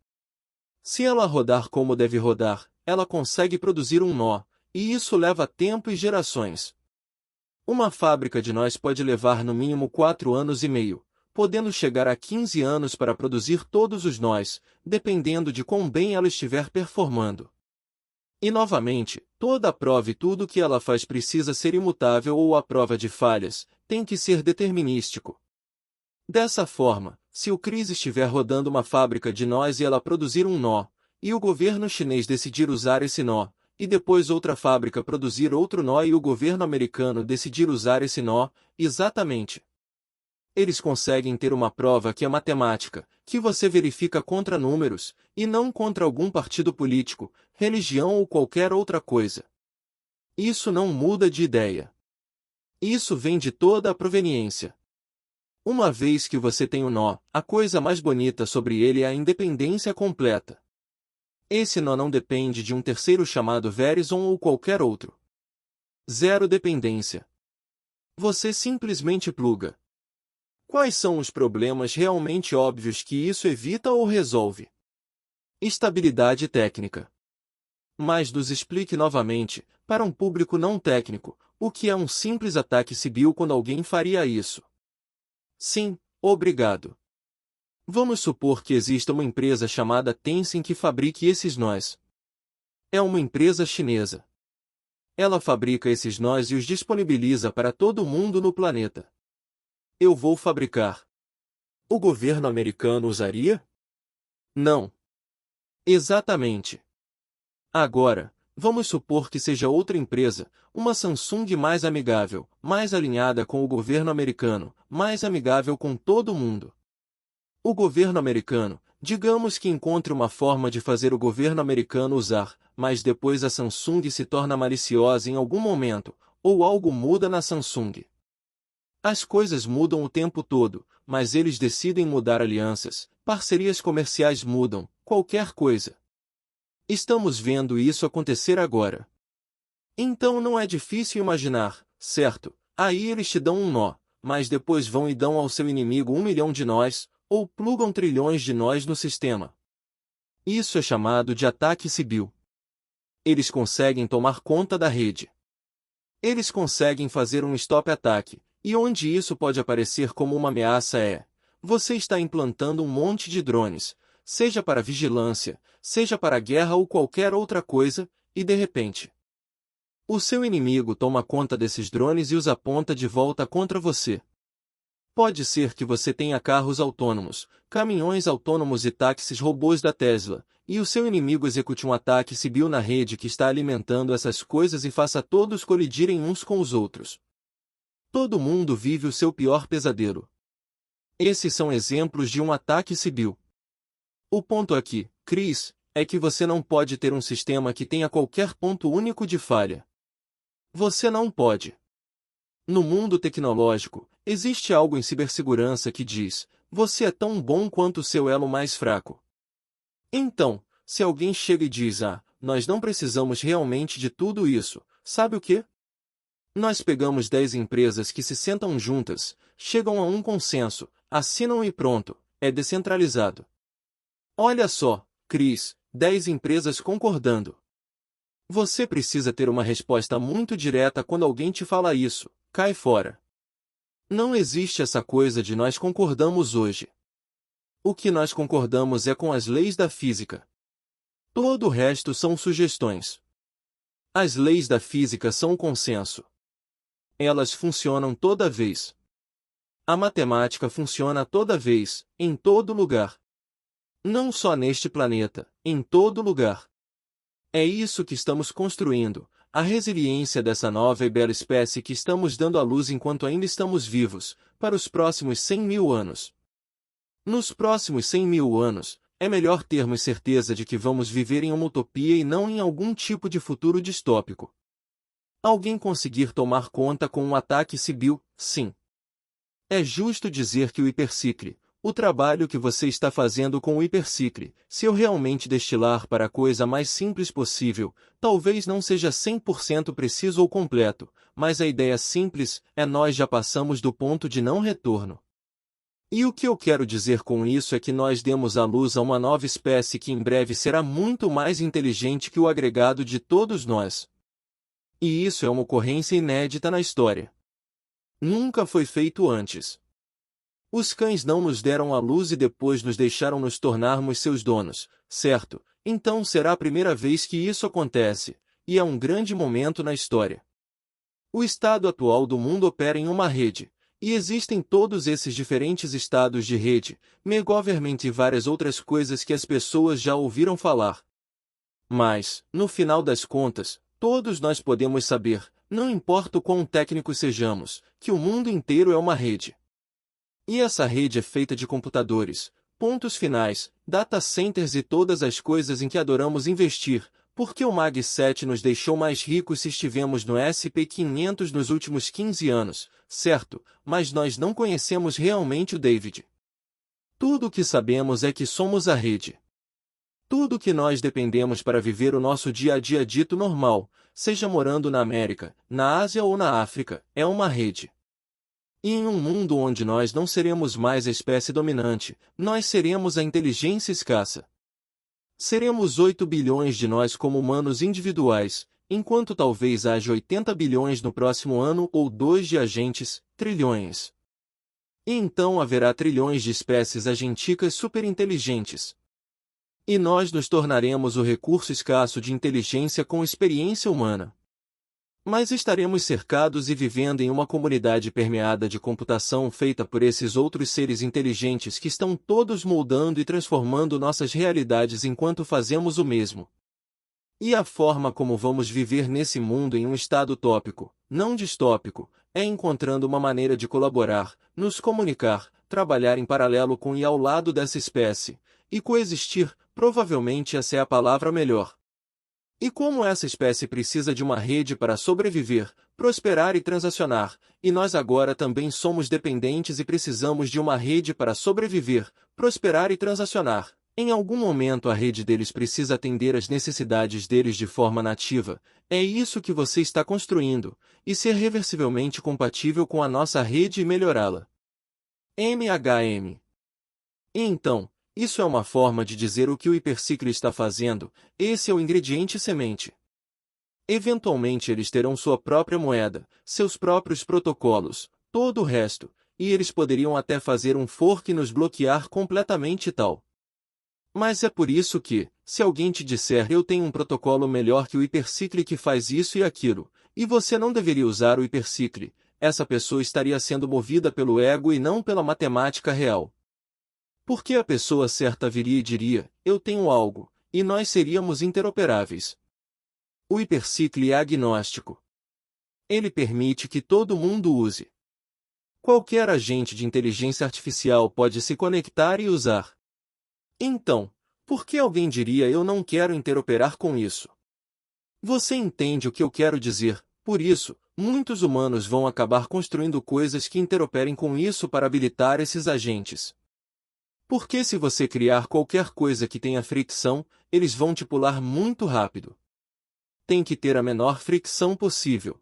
[SPEAKER 1] Se ela rodar como deve rodar, ela consegue produzir um nó, e isso leva tempo e gerações. Uma fábrica de nós pode levar no mínimo 4 anos e meio, podendo chegar a 15 anos para produzir todos os nós, dependendo de quão bem ela estiver performando. E novamente, toda a prova e tudo que ela faz precisa ser imutável ou a prova de falhas, tem que ser determinístico. Dessa forma, se o Chris estiver rodando uma fábrica de nós e ela produzir um nó, e o governo chinês decidir usar esse nó, e depois outra fábrica produzir outro nó e o governo americano decidir usar esse nó, exatamente. Eles conseguem ter uma prova que é matemática, que você verifica contra números, e não contra algum partido político, religião ou qualquer outra coisa. Isso não muda de ideia. Isso vem de toda a proveniência. Uma vez que você tem o nó, a coisa mais bonita sobre ele é a independência completa. Esse nó não depende de um terceiro chamado Verizon ou qualquer outro. Zero dependência. Você simplesmente pluga. Quais são os problemas realmente óbvios que isso evita ou resolve? Estabilidade técnica. Mas nos explique novamente, para um público não técnico, o que é um simples ataque civil quando alguém faria isso. Sim, obrigado. Vamos supor que exista uma empresa chamada Tencent que fabrique esses nós. É uma empresa chinesa. Ela fabrica esses nós e os disponibiliza para todo mundo no planeta. Eu vou fabricar. O governo americano usaria? Não. Exatamente. Agora, vamos supor que seja outra empresa, uma Samsung mais amigável, mais alinhada com o governo americano, mais amigável com todo mundo. O governo americano, digamos que encontre uma forma de fazer o governo americano usar, mas depois a Samsung se torna maliciosa em algum momento, ou algo muda na Samsung. As coisas mudam o tempo todo, mas eles decidem mudar alianças, parcerias comerciais mudam, qualquer coisa. Estamos vendo isso acontecer agora. Então não é difícil imaginar, certo? Aí eles te dão um nó, mas depois vão e dão ao seu inimigo 1 milhão de nós, ou plugam trilhões de nós no sistema. Isso é chamado de ataque civil. Eles conseguem tomar conta da rede. Eles conseguem fazer um stop-ataque, e onde isso pode aparecer como uma ameaça é: você está implantando um monte de drones, seja para vigilância, seja para guerra ou qualquer outra coisa, e de repente, o seu inimigo toma conta desses drones e os aponta de volta contra você. Pode ser que você tenha carros autônomos, caminhões autônomos e táxis robôs da Tesla, e o seu inimigo execute um ataque civil na rede que está alimentando essas coisas e faça todos colidirem uns com os outros. Todo mundo vive o seu pior pesadelo. Esses são exemplos de um ataque civil. O ponto aqui, Chris, é que você não pode ter um sistema que tenha qualquer ponto único de falha. Você não pode. No mundo tecnológico, existe algo em cibersegurança que diz: você é tão bom quanto o seu elo mais fraco. Então, se alguém chega e diz: nós não precisamos realmente de tudo isso, sabe o quê? Nós pegamos 10 empresas que se sentam juntas, chegam a um consenso, assinam e pronto, é descentralizado. Olha só, Chris, 10 empresas concordando. Você precisa ter uma resposta muito direta quando alguém te fala isso: cai fora. Não existe essa coisa de nós concordamos hoje. O que nós concordamos é com as leis da física. Todo o resto são sugestões. As leis da física são o consenso. Elas funcionam toda vez. A matemática funciona toda vez, em todo lugar. Não só neste planeta, em todo lugar. É isso que estamos construindo, a resiliência dessa nova e bela espécie que estamos dando à luz enquanto ainda estamos vivos, para os próximos 100 mil anos. Nos próximos 100 mil anos, é melhor termos certeza de que vamos viver em uma utopia e não em algum tipo de futuro distópico. Alguém conseguir tomar conta com um ataque civil, sim. É justo dizer que o hipercicle, o trabalho que você está fazendo com o hipercicle, se eu realmente destilar para a coisa mais simples possível, talvez não seja 100% preciso ou completo, mas a ideia simples é nós já passamos do ponto de não retorno. E o que eu quero dizer com isso é que nós demos à luz a uma nova espécie que em breve será muito mais inteligente que o agregado de todos nós. E isso é uma ocorrência inédita na história. Nunca foi feito antes. Os cães não nos deram à luz e depois nos deixaram nos tornarmos seus donos, certo? Então será a primeira vez que isso acontece, e é um grande momento na história. O estado atual do mundo opera em uma rede, e existem todos esses diferentes estados de rede, e-government e várias outras coisas que as pessoas já ouviram falar. Mas, no final das contas, todos nós podemos saber, não importa o quão técnicos sejamos, que o mundo inteiro é uma rede. E essa rede é feita de computadores, pontos finais, data centers e todas as coisas em que adoramos investir, porque o Mag 7 nos deixou mais ricos se estivemos no SP500 nos últimos 15 anos, certo? Mas nós não conhecemos realmente o David. Tudo o que sabemos é que somos a rede. Tudo o que nós dependemos para viver o nosso dia a dia dito normal, seja morando na América, na Ásia ou na África, é uma rede. E em um mundo onde nós não seremos mais a espécie dominante, nós seremos a inteligência escassa. Seremos 8 bilhões de nós como humanos individuais, enquanto talvez haja 80 bilhões no próximo ano ou 2 de agentes, trilhões. E então haverá trilhões de espécies agenticas superinteligentes. E nós nos tornaremos o recurso escasso de inteligência com experiência humana. Mas estaremos cercados e vivendo em uma comunidade permeada de computação feita por esses outros seres inteligentes que estão todos moldando e transformando nossas realidades enquanto fazemos o mesmo. E a forma como vamos viver nesse mundo em um estado utópico, não distópico, é encontrando uma maneira de colaborar, nos comunicar, trabalhar em paralelo com e ao lado dessa espécie, e coexistir, provavelmente essa é a palavra melhor. E como essa espécie precisa de uma rede para sobreviver, prosperar e transacionar, e nós agora também somos dependentes e precisamos de uma rede para sobreviver, prosperar e transacionar, em algum momento a rede deles precisa atender às necessidades deles de forma nativa, é isso que você está construindo, e ser reversivelmente compatível com a nossa rede e melhorá-la. MHM. E então, isso é uma forma de dizer o que o hipercicle está fazendo, esse é o ingrediente semente. Eventualmente eles terão sua própria moeda, seus próprios protocolos, todo o resto, e eles poderiam até fazer um fork e nos bloquear completamente e tal. Mas é por isso que, se alguém te disser eu tenho um protocolo melhor que o hipercicle que faz isso e aquilo, e você não deveria usar o hipercicle, essa pessoa estaria sendo movida pelo ego e não pela matemática real. Porque a pessoa certa viria e diria, eu tenho algo, e nós seríamos interoperáveis. O hipercicle é agnóstico. Ele permite que todo mundo use. Qualquer agente de inteligência artificial pode se conectar e usar. Então, por que alguém diria eu não quero interoperar com isso? Você entende o que eu quero dizer, por isso, muitos humanos vão acabar construindo coisas que interoperem com isso para habilitar esses agentes. Porque se você criar qualquer coisa que tenha fricção, eles vão te pular muito rápido. Tem que ter a menor fricção possível.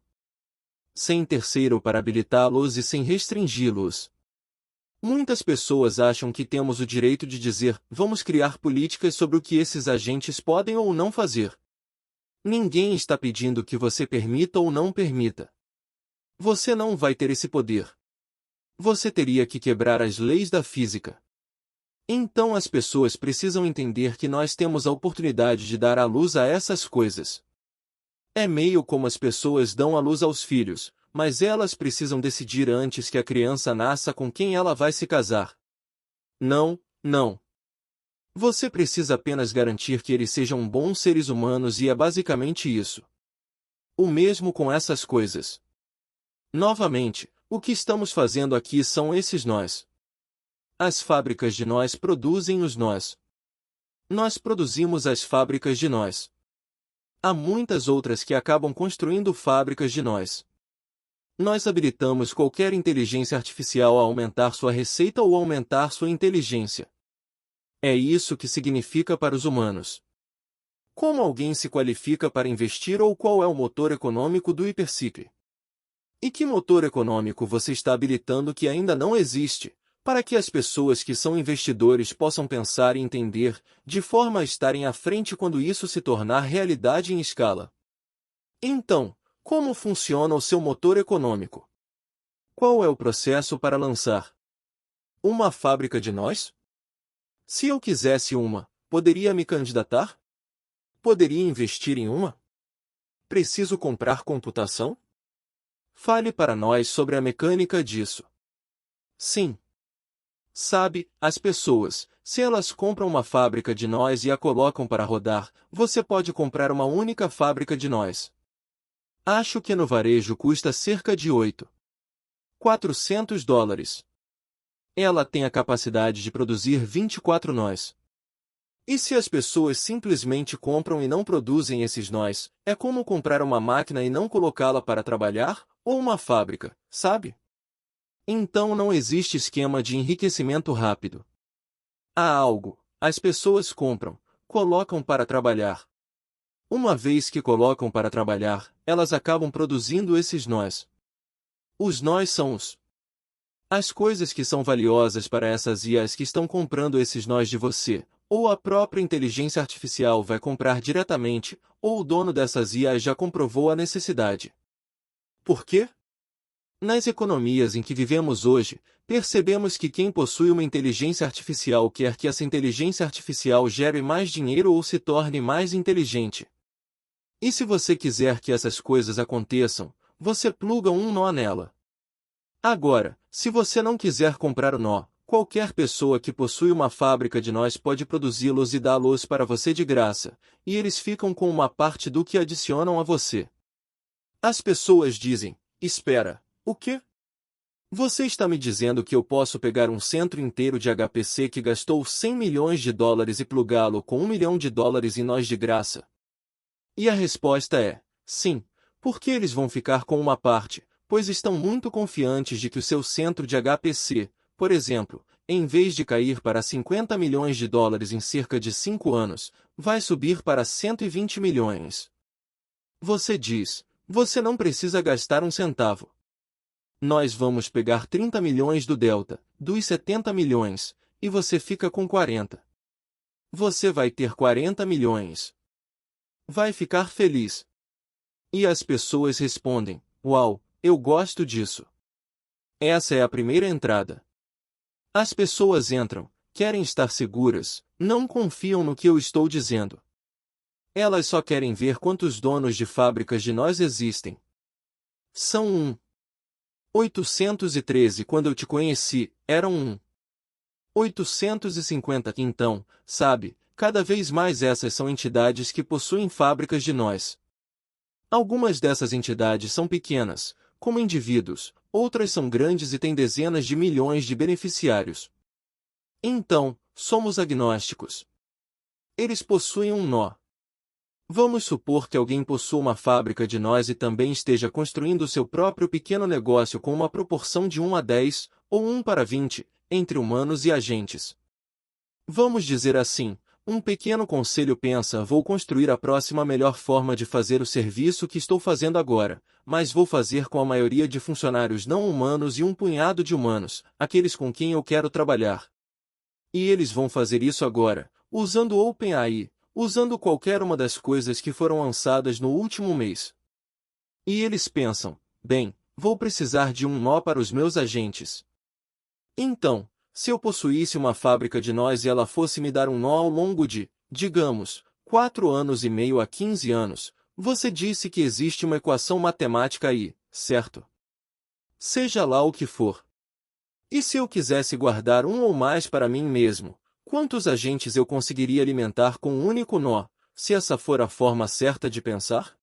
[SPEAKER 1] Sem terceiro para habilitá-los e sem restringi-los. Muitas pessoas acham que temos o direito de dizer, vamos criar políticas sobre o que esses agentes podem ou não fazer. Ninguém está pedindo que você permita ou não permita. Você não vai ter esse poder. Você teria que quebrar as leis da física. Então as pessoas precisam entender que nós temos a oportunidade de dar à luz a essas coisas. É meio como as pessoas dão à luz aos filhos, mas elas precisam decidir antes que a criança nasça com quem ela vai se casar. Não, não. Você precisa apenas garantir que eles sejam bons seres humanos e é basicamente isso. O mesmo com essas coisas. Novamente, o que estamos fazendo aqui são esses nós. As fábricas de nós produzem os nós. Nós produzimos as fábricas de nós. Há muitas outras que acabam construindo fábricas de nós. Nós habilitamos qualquer inteligência artificial a aumentar sua receita ou aumentar sua inteligência. É isso que significa para os humanos. Como alguém se qualifica para investir ou qual é o motor econômico do hiperciclo? E que motor econômico você está habilitando que ainda não existe, para que as pessoas que são investidores possam pensar e entender, de forma a estarem à frente quando isso se tornar realidade em escala? Então, como funciona o seu motor econômico? Qual é o processo para lançar uma fábrica de nós? Se eu quisesse uma, poderia me candidatar? Poderia investir em uma? Preciso comprar computação? Fale para nós sobre a mecânica disso. Sim. Sabe, as pessoas, se elas compram uma fábrica de nós e a colocam para rodar, você pode comprar uma única fábrica de nós. Acho que no varejo custa cerca de $400. Ela tem a capacidade de produzir 24 nós. E se as pessoas simplesmente compram e não produzem esses nós, é como comprar uma máquina e não colocá-la para trabalhar, ou uma fábrica, sabe? Então não existe esquema de enriquecimento rápido. Há algo, as pessoas compram, colocam para trabalhar. Uma vez que colocam para trabalhar, elas acabam produzindo esses nós. Os nós são as coisas que são valiosas para essas IAs que estão comprando esses nós de você, ou a própria inteligência artificial vai comprar diretamente, ou o dono dessas IAs já comprovou a necessidade. Por quê? Nas economias em que vivemos hoje, percebemos que quem possui uma inteligência artificial quer que essa inteligência artificial gere mais dinheiro ou se torne mais inteligente. E se você quiser que essas coisas aconteçam, você pluga um nó nela. Agora, se você não quiser comprar o nó, qualquer pessoa que possui uma fábrica de nós pode produzi-los e dá-los para você de graça, e eles ficam com uma parte do que adicionam a você. As pessoas dizem, espera, o quê? Você está me dizendo que eu posso pegar um centro inteiro de HPC que gastou $100 milhões e plugá-lo com $1 milhão em nós de graça? E a resposta é, sim, porque eles vão ficar com uma parte, pois estão muito confiantes de que o seu centro de HPC, por exemplo, em vez de cair para $50 milhões em cerca de 5 anos, vai subir para 120 milhões. Você diz, você não precisa gastar um centavo. Nós vamos pegar 30 milhões do delta, dos 70 milhões, e você fica com 40. Você vai ter 40 milhões. Vai ficar feliz. E as pessoas respondem, uau, eu gosto disso. Essa é a primeira entrada. As pessoas entram, querem estar seguras, não confiam no que eu estou dizendo. Elas só querem ver quantos donos de fábricas de nós existem. São 813 quando eu te conheci, eram 850. Então, sabe, cada vez mais essas são entidades que possuem fábricas de nós. Algumas dessas entidades são pequenas, como indivíduos, outras são grandes e têm dezenas de milhões de beneficiários. Então, somos agnósticos. Eles possuem um nó. Vamos supor que alguém possua uma fábrica de nós e também esteja construindo seu próprio pequeno negócio com uma proporção de 1 a 10, ou 1 para 20, entre humanos e agentes. Vamos dizer assim, um pequeno conselho pensa: vou construir a próxima melhor forma de fazer o serviço que estou fazendo agora, mas vou fazer com a maioria de funcionários não humanos e um punhado de humanos, aqueles com quem eu quero trabalhar. E eles vão fazer isso agora, usando OpenAI, usando qualquer uma das coisas que foram lançadas no último mês. E eles pensam, bem, vou precisar de um nó para os meus agentes. Então, se eu possuísse uma fábrica de nós e ela fosse me dar um nó ao longo de, digamos, 4 anos e meio a 15 anos, você disse que existe uma equação matemática aí, certo? Seja lá o que for. E se eu quisesse guardar um ou mais para mim mesmo, quantos agentes eu conseguiria alimentar com um único nó, se essa for a forma certa de pensar?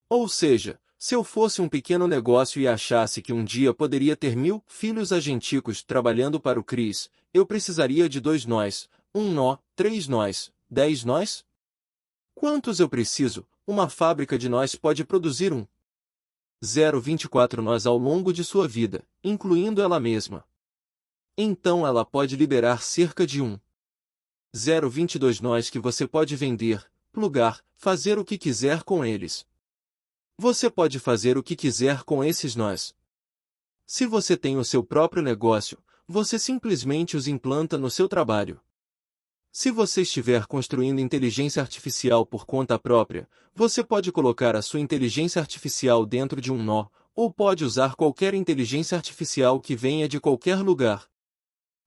[SPEAKER 1] Ou seja, se eu fosse um pequeno negócio e achasse que um dia poderia ter 1000 filhos agenticos trabalhando para o Cris, eu precisaria de 2 nós, 1 nó, 3 nós, 10 nós? Quantos eu preciso? Uma fábrica de nós pode produzir um. 0,24 nós ao longo de sua vida, incluindo ela mesma. Então ela pode liberar cerca de 0,22 nós que você pode vender, plugar, fazer o que quiser com eles. Você pode fazer o que quiser com esses nós. Se você tem o seu próprio negócio, você simplesmente os implanta no seu trabalho. Se você estiver construindo inteligência artificial por conta própria, você pode colocar a sua inteligência artificial dentro de um nó, ou pode usar qualquer inteligência artificial que venha de qualquer lugar.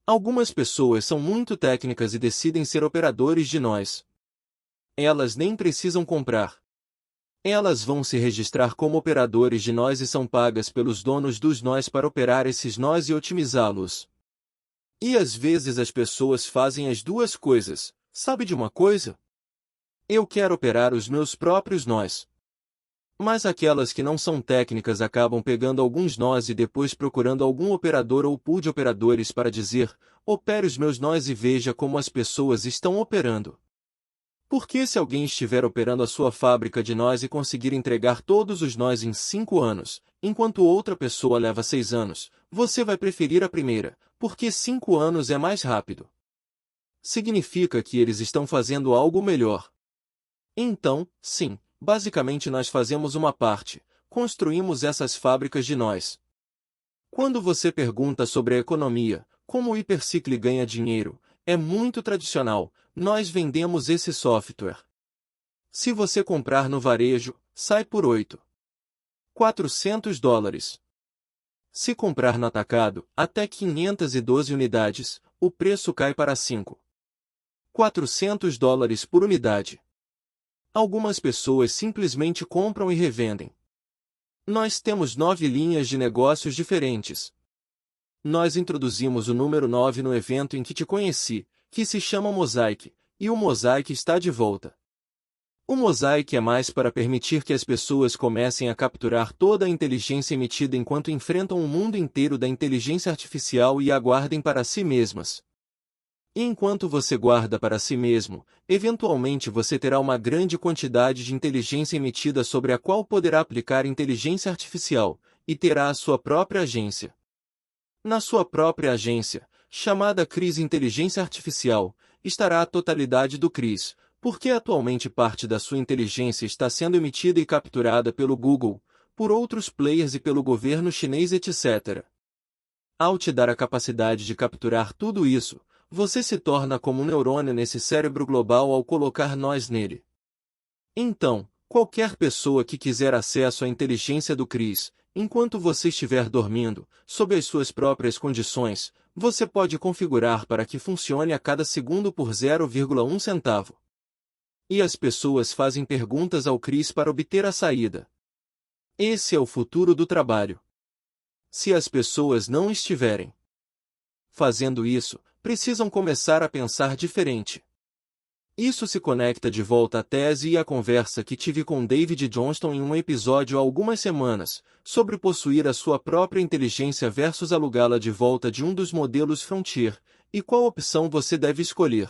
[SPEAKER 1] Algumas pessoas são muito técnicas e decidem ser operadores de nós. Elas nem precisam comprar. Elas vão se registrar como operadores de nós e são pagas pelos donos dos nós para operar esses nós e otimizá-los. E às vezes as pessoas fazem as duas coisas. Sabe de uma coisa? Eu quero operar os meus próprios nós. Mas aquelas que não são técnicas acabam pegando alguns nós e depois procurando algum operador ou pool de operadores para dizer: opere os meus nós e veja como as pessoas estão operando. Porque se alguém estiver operando a sua fábrica de nós e conseguir entregar todos os nós em 5 anos, enquanto outra pessoa leva 6 anos, você vai preferir a primeira, porque 5 anos é mais rápido. Significa que eles estão fazendo algo melhor. Então, sim, basicamente nós fazemos uma parte, construímos essas fábricas de nós. Quando você pergunta sobre a economia, como o Hypercycle ganha dinheiro, é muito tradicional, nós vendemos esse software. Se você comprar no varejo, sai por $400. Se comprar no atacado, até 512 unidades, o preço cai para $400 por unidade. Algumas pessoas simplesmente compram e revendem. Nós temos 9 linhas de negócios diferentes. Nós introduzimos o número 9 no evento em que te conheci, que se chama Mosaic, e o Mosaic está de volta. O Mosaic é mais para permitir que as pessoas comecem a capturar toda a inteligência emitida enquanto enfrentam o mundo inteiro da inteligência artificial e a guardem para si mesmas. E enquanto você guarda para si mesmo, eventualmente você terá uma grande quantidade de inteligência emitida sobre a qual poderá aplicar inteligência artificial, e terá a sua própria agência. Na sua própria agência, chamada CRIS Inteligência Artificial, estará a totalidade do CRIS, porque atualmente parte da sua inteligência está sendo emitida e capturada pelo Google, por outros players e pelo governo chinês, etc. Ao te dar a capacidade de capturar tudo isso, você se torna como um neurônio nesse cérebro global ao colocar nós nele. Então, qualquer pessoa que quiser acesso à inteligência do CRIS, enquanto você estiver dormindo, sob as suas próprias condições, você pode configurar para que funcione a cada segundo por 0,1 centavo. E as pessoas fazem perguntas ao CRIS para obter a saída. Esse é o futuro do trabalho. Se as pessoas não estiverem fazendo isso, precisam começar a pensar diferente. Isso se conecta de volta à tese e à conversa que tive com David Johnston em um episódio há algumas semanas, sobre possuir a sua própria inteligência versus alugá-la de volta de um dos modelos Frontier, e qual opção você deve escolher.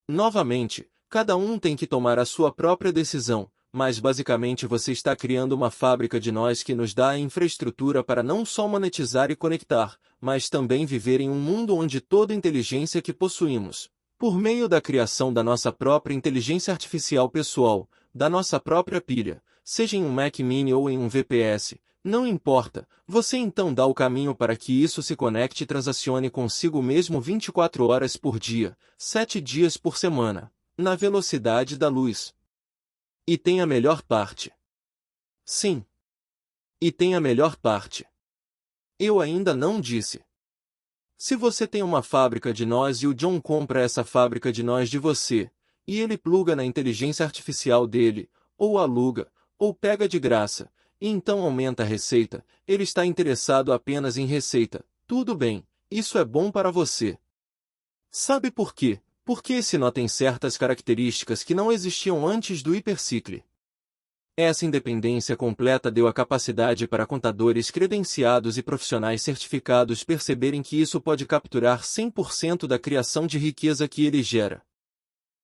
[SPEAKER 1] Novamente, cada um tem que tomar a sua própria decisão, mas basicamente você está criando uma fábrica de nós que nos dá a infraestrutura para não só monetizar e conectar, mas também viver em um mundo onde toda a inteligência que possuímos, por meio da criação da nossa própria inteligência artificial pessoal, da nossa própria pilha, seja em um Mac Mini ou em um VPS, não importa, você então dá o caminho para que isso se conecte e transacione consigo mesmo 24 horas por dia, 7 dias por semana, na velocidade da luz. E tem a melhor parte. Sim. E tem a melhor parte. Eu ainda não disse. Se você tem uma fábrica de nós e o John compra essa fábrica de nós de você, e ele pluga na inteligência artificial dele, ou aluga, ou pega de graça, e então aumenta a receita, ele está interessado apenas em receita, tudo bem, isso é bom para você. Sabe por quê? Porque esse nó tem certas características que não existiam antes do Hypercycle. Essa independência completa deu a capacidade para contadores credenciados e profissionais certificados perceberem que isso pode capturar 100% da criação de riqueza que ele gera.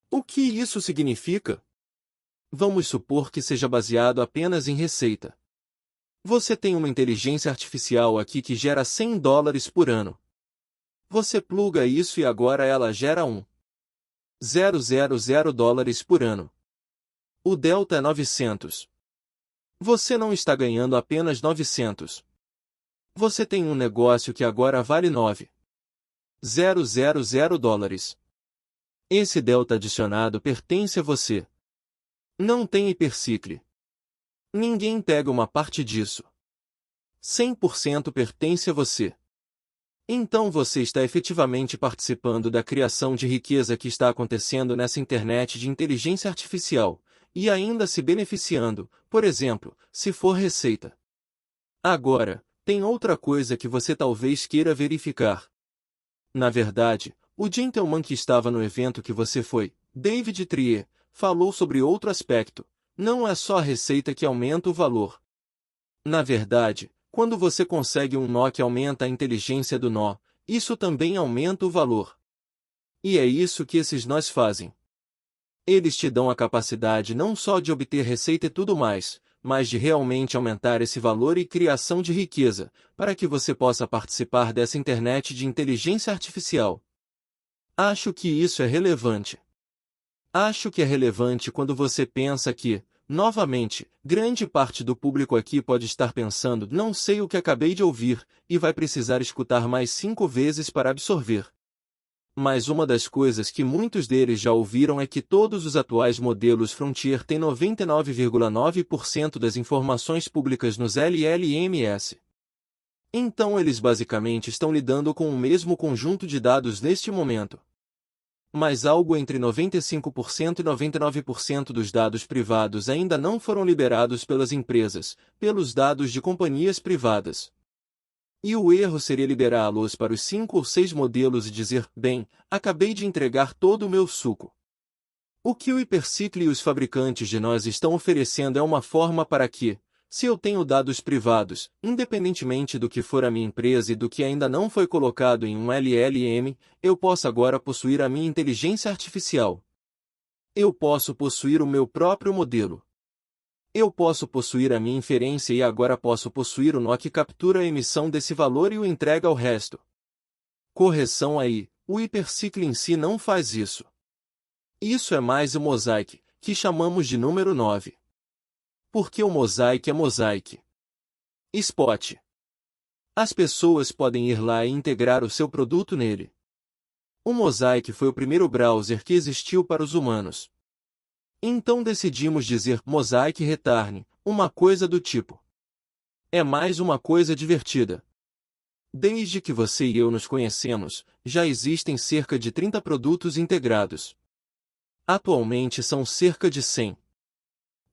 [SPEAKER 1] O que isso significa? Vamos supor que seja baseado apenas em receita. Você tem uma inteligência artificial aqui que gera $100 por ano. Você pluga isso e agora ela gera $1,000 por ano. O delta é 900. Você não está ganhando apenas 900. Você tem um negócio que agora vale $9,000. Esse delta adicionado pertence a você. Não tem hipercicle. Ninguém pega uma parte disso. 100% pertence a você. Então você está efetivamente participando da criação de riqueza que está acontecendo nessa internet de inteligência artificial, e ainda se beneficiando, por exemplo, se for receita. Agora, tem outra coisa que você talvez queira verificar. Na verdade, o gentleman que estava no evento que você foi, David Trier, falou sobre outro aspecto. Não é só a receita que aumenta o valor. Na verdade, quando você consegue um nó que aumenta a inteligência do nó, isso também aumenta o valor. E é isso que esses nós fazem. Eles te dão a capacidade não só de obter receita e tudo mais, mas de realmente aumentar esse valor e criação de riqueza, para que você possa participar dessa internet de inteligência artificial. Acho que isso é relevante. Acho que é relevante quando você pensa que, novamente, grande parte do público aqui pode estar pensando, não sei o que acabei de ouvir, e vai precisar escutar mais 5 vezes para absorver. Mas uma das coisas que muitos deles já ouviram é que todos os atuais modelos Frontier têm 99,9% das informações públicas nos LLMs. Então eles basicamente estão lidando com o mesmo conjunto de dados neste momento. Mas algo entre 95% e 99% dos dados privados ainda não foram liberados pelas empresas, pelos dados de companhias privadas. E o erro seria liberá-los para os 5 ou 6 modelos e dizer, bem, acabei de entregar todo o meu suco. O que o Hypercycle e os fabricantes de nós estão oferecendo é uma forma para que, se eu tenho dados privados, independentemente do que for a minha empresa e do que ainda não foi colocado em um LLM, eu possa agora possuir a minha inteligência artificial. Eu posso possuir o meu próprio modelo. Eu posso possuir a minha inferência e agora posso possuir o nó que captura a emissão desse valor e o entrega ao resto. Correção aí, o Hypercycle em si não faz isso. Isso é mais o Mosaic, que chamamos de número 9. Porque o Mosaic é Mosaic. Spot. As pessoas podem ir lá e integrar o seu produto nele. O Mosaic foi o primeiro browser que existiu para os humanos. Então decidimos dizer Mosaic Return, uma coisa do tipo. É mais uma coisa divertida. Desde que você e eu nos conhecemos, já existem cerca de 30 produtos integrados. Atualmente são cerca de 100.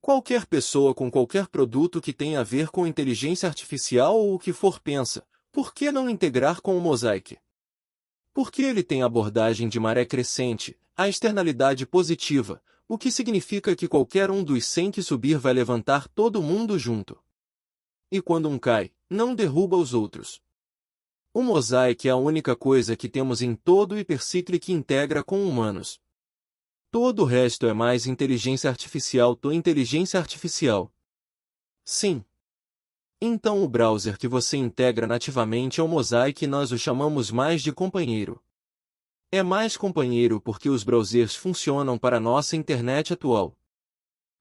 [SPEAKER 1] Qualquer pessoa com qualquer produto que tenha a ver com inteligência artificial ou o que for pensa, por que não integrar com o Mosaic? Porque ele tem abordagem de maré crescente, a externalidade positiva, o que significa que qualquer um dos 100 que subir vai levantar todo mundo junto. E quando um cai, não derruba os outros. O Mosaic é a única coisa que temos em todo o Hypercycle que integra com humanos. Todo o resto é mais inteligência artificial do inteligência artificial. Sim. Então o browser que você integra nativamente é o Mosaic e nós o chamamos mais de companheiro. É mais companheiro porque os browsers funcionam para a nossa internet atual.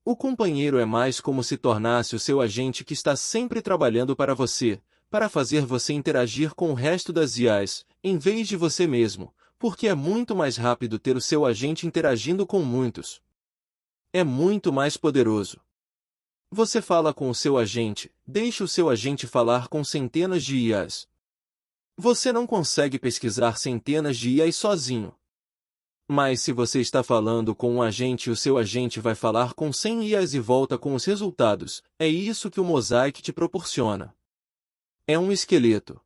[SPEAKER 1] O companheiro é mais como se tornasse o seu agente que está sempre trabalhando para você, para fazer você interagir com o resto das IAs, em vez de você mesmo, porque é muito mais rápido ter o seu agente interagindo com muitos. É muito mais poderoso. Você fala com o seu agente, deixa o seu agente falar com centenas de IAs. Você não consegue pesquisar centenas de IAs sozinho. Mas se você está falando com um agente e o seu agente vai falar com 100 IAs e volta com os resultados, é isso que o Mosaic te proporciona. É um esqueleto.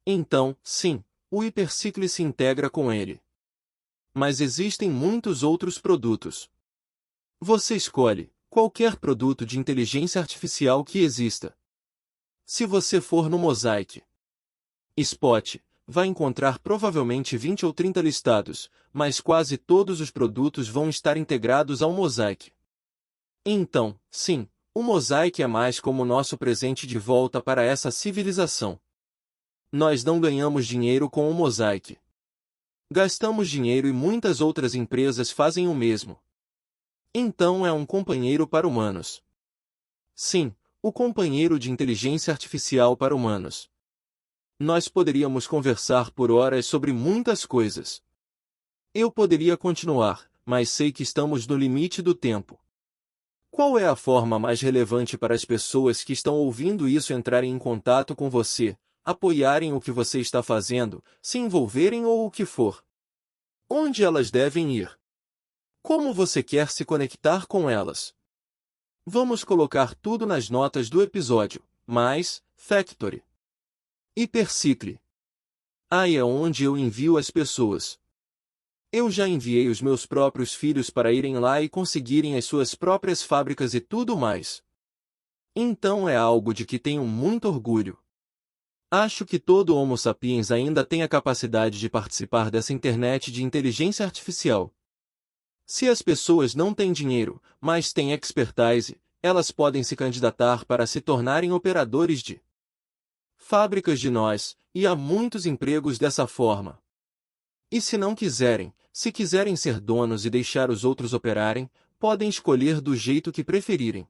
[SPEAKER 1] Então, sim, o Hypercycle se integra com ele. Mas existem muitos outros produtos. Você escolhe qualquer produto de inteligência artificial que exista. Se você for no Mosaic Spot, vai encontrar provavelmente 20 ou 30 listados, mas quase todos os produtos vão estar integrados ao Mosaic. Então, sim, O Mosaic é mais como nosso presente de volta para essa civilização. Nós não ganhamos dinheiro com o Mosaic. Gastamos dinheiro e muitas outras empresas fazem o mesmo. Então é um companheiro para humanos. Sim, o companheiro de inteligência artificial para humanos. Nós poderíamos conversar por horas sobre muitas coisas. Eu poderia continuar, mas sei que estamos no limite do tempo. Qual é a forma mais relevante para as pessoas que estão ouvindo isso entrarem em contato com você, apoiarem o que você está fazendo, se envolverem ou o que for? Onde elas devem ir? Como você quer se conectar com elas? Vamos colocar tudo nas notas do episódio, mais Factory. Hipercicle. Aí é onde eu envio as pessoas. Eu já enviei os meus próprios filhos para irem lá e conseguirem as suas próprias fábricas e tudo mais. Então é algo de que tenho muito orgulho. Acho que todo Homo sapiens ainda tem a capacidade de participar dessa internet de inteligência artificial. Se as pessoas não têm dinheiro, mas têm expertise, elas podem se candidatar para se tornarem operadores de fábricas de nós, e há muitos empregos dessa forma. E se não quiserem, se quiserem ser donos e deixar os outros operarem, podem escolher do jeito que preferirem.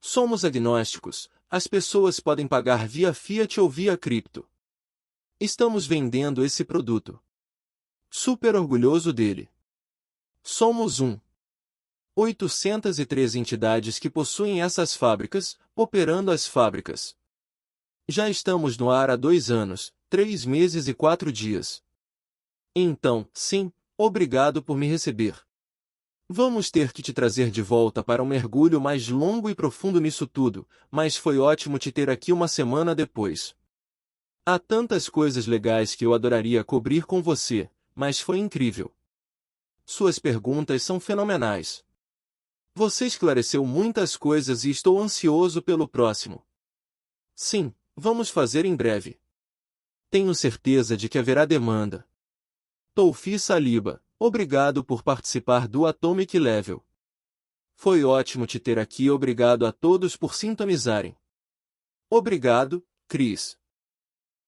[SPEAKER 1] Somos agnósticos, as pessoas podem pagar via Fiat ou via cripto. Estamos vendendo esse produto. Super orgulhoso dele. Somos 803 entidades que possuem essas fábricas, operando as fábricas. Já estamos no ar há 2 anos, 3 meses e 4 dias. Então, sim, obrigado por me receber. Vamos ter que te trazer de volta para um mergulho mais longo e profundo nisso tudo, mas foi ótimo te ter aqui uma semana depois. Há tantas coisas legais que eu adoraria cobrir com você, mas foi incrível. Suas perguntas são fenomenais. Você esclareceu muitas coisas e estou ansioso pelo próximo. Sim, vamos fazer em breve. Tenho certeza de que haverá demanda. Toufi Saliba, obrigado por participar do Atomic Level. Foi ótimo te ter aqui e obrigado a todos por sintonizarem. Obrigado, Chris.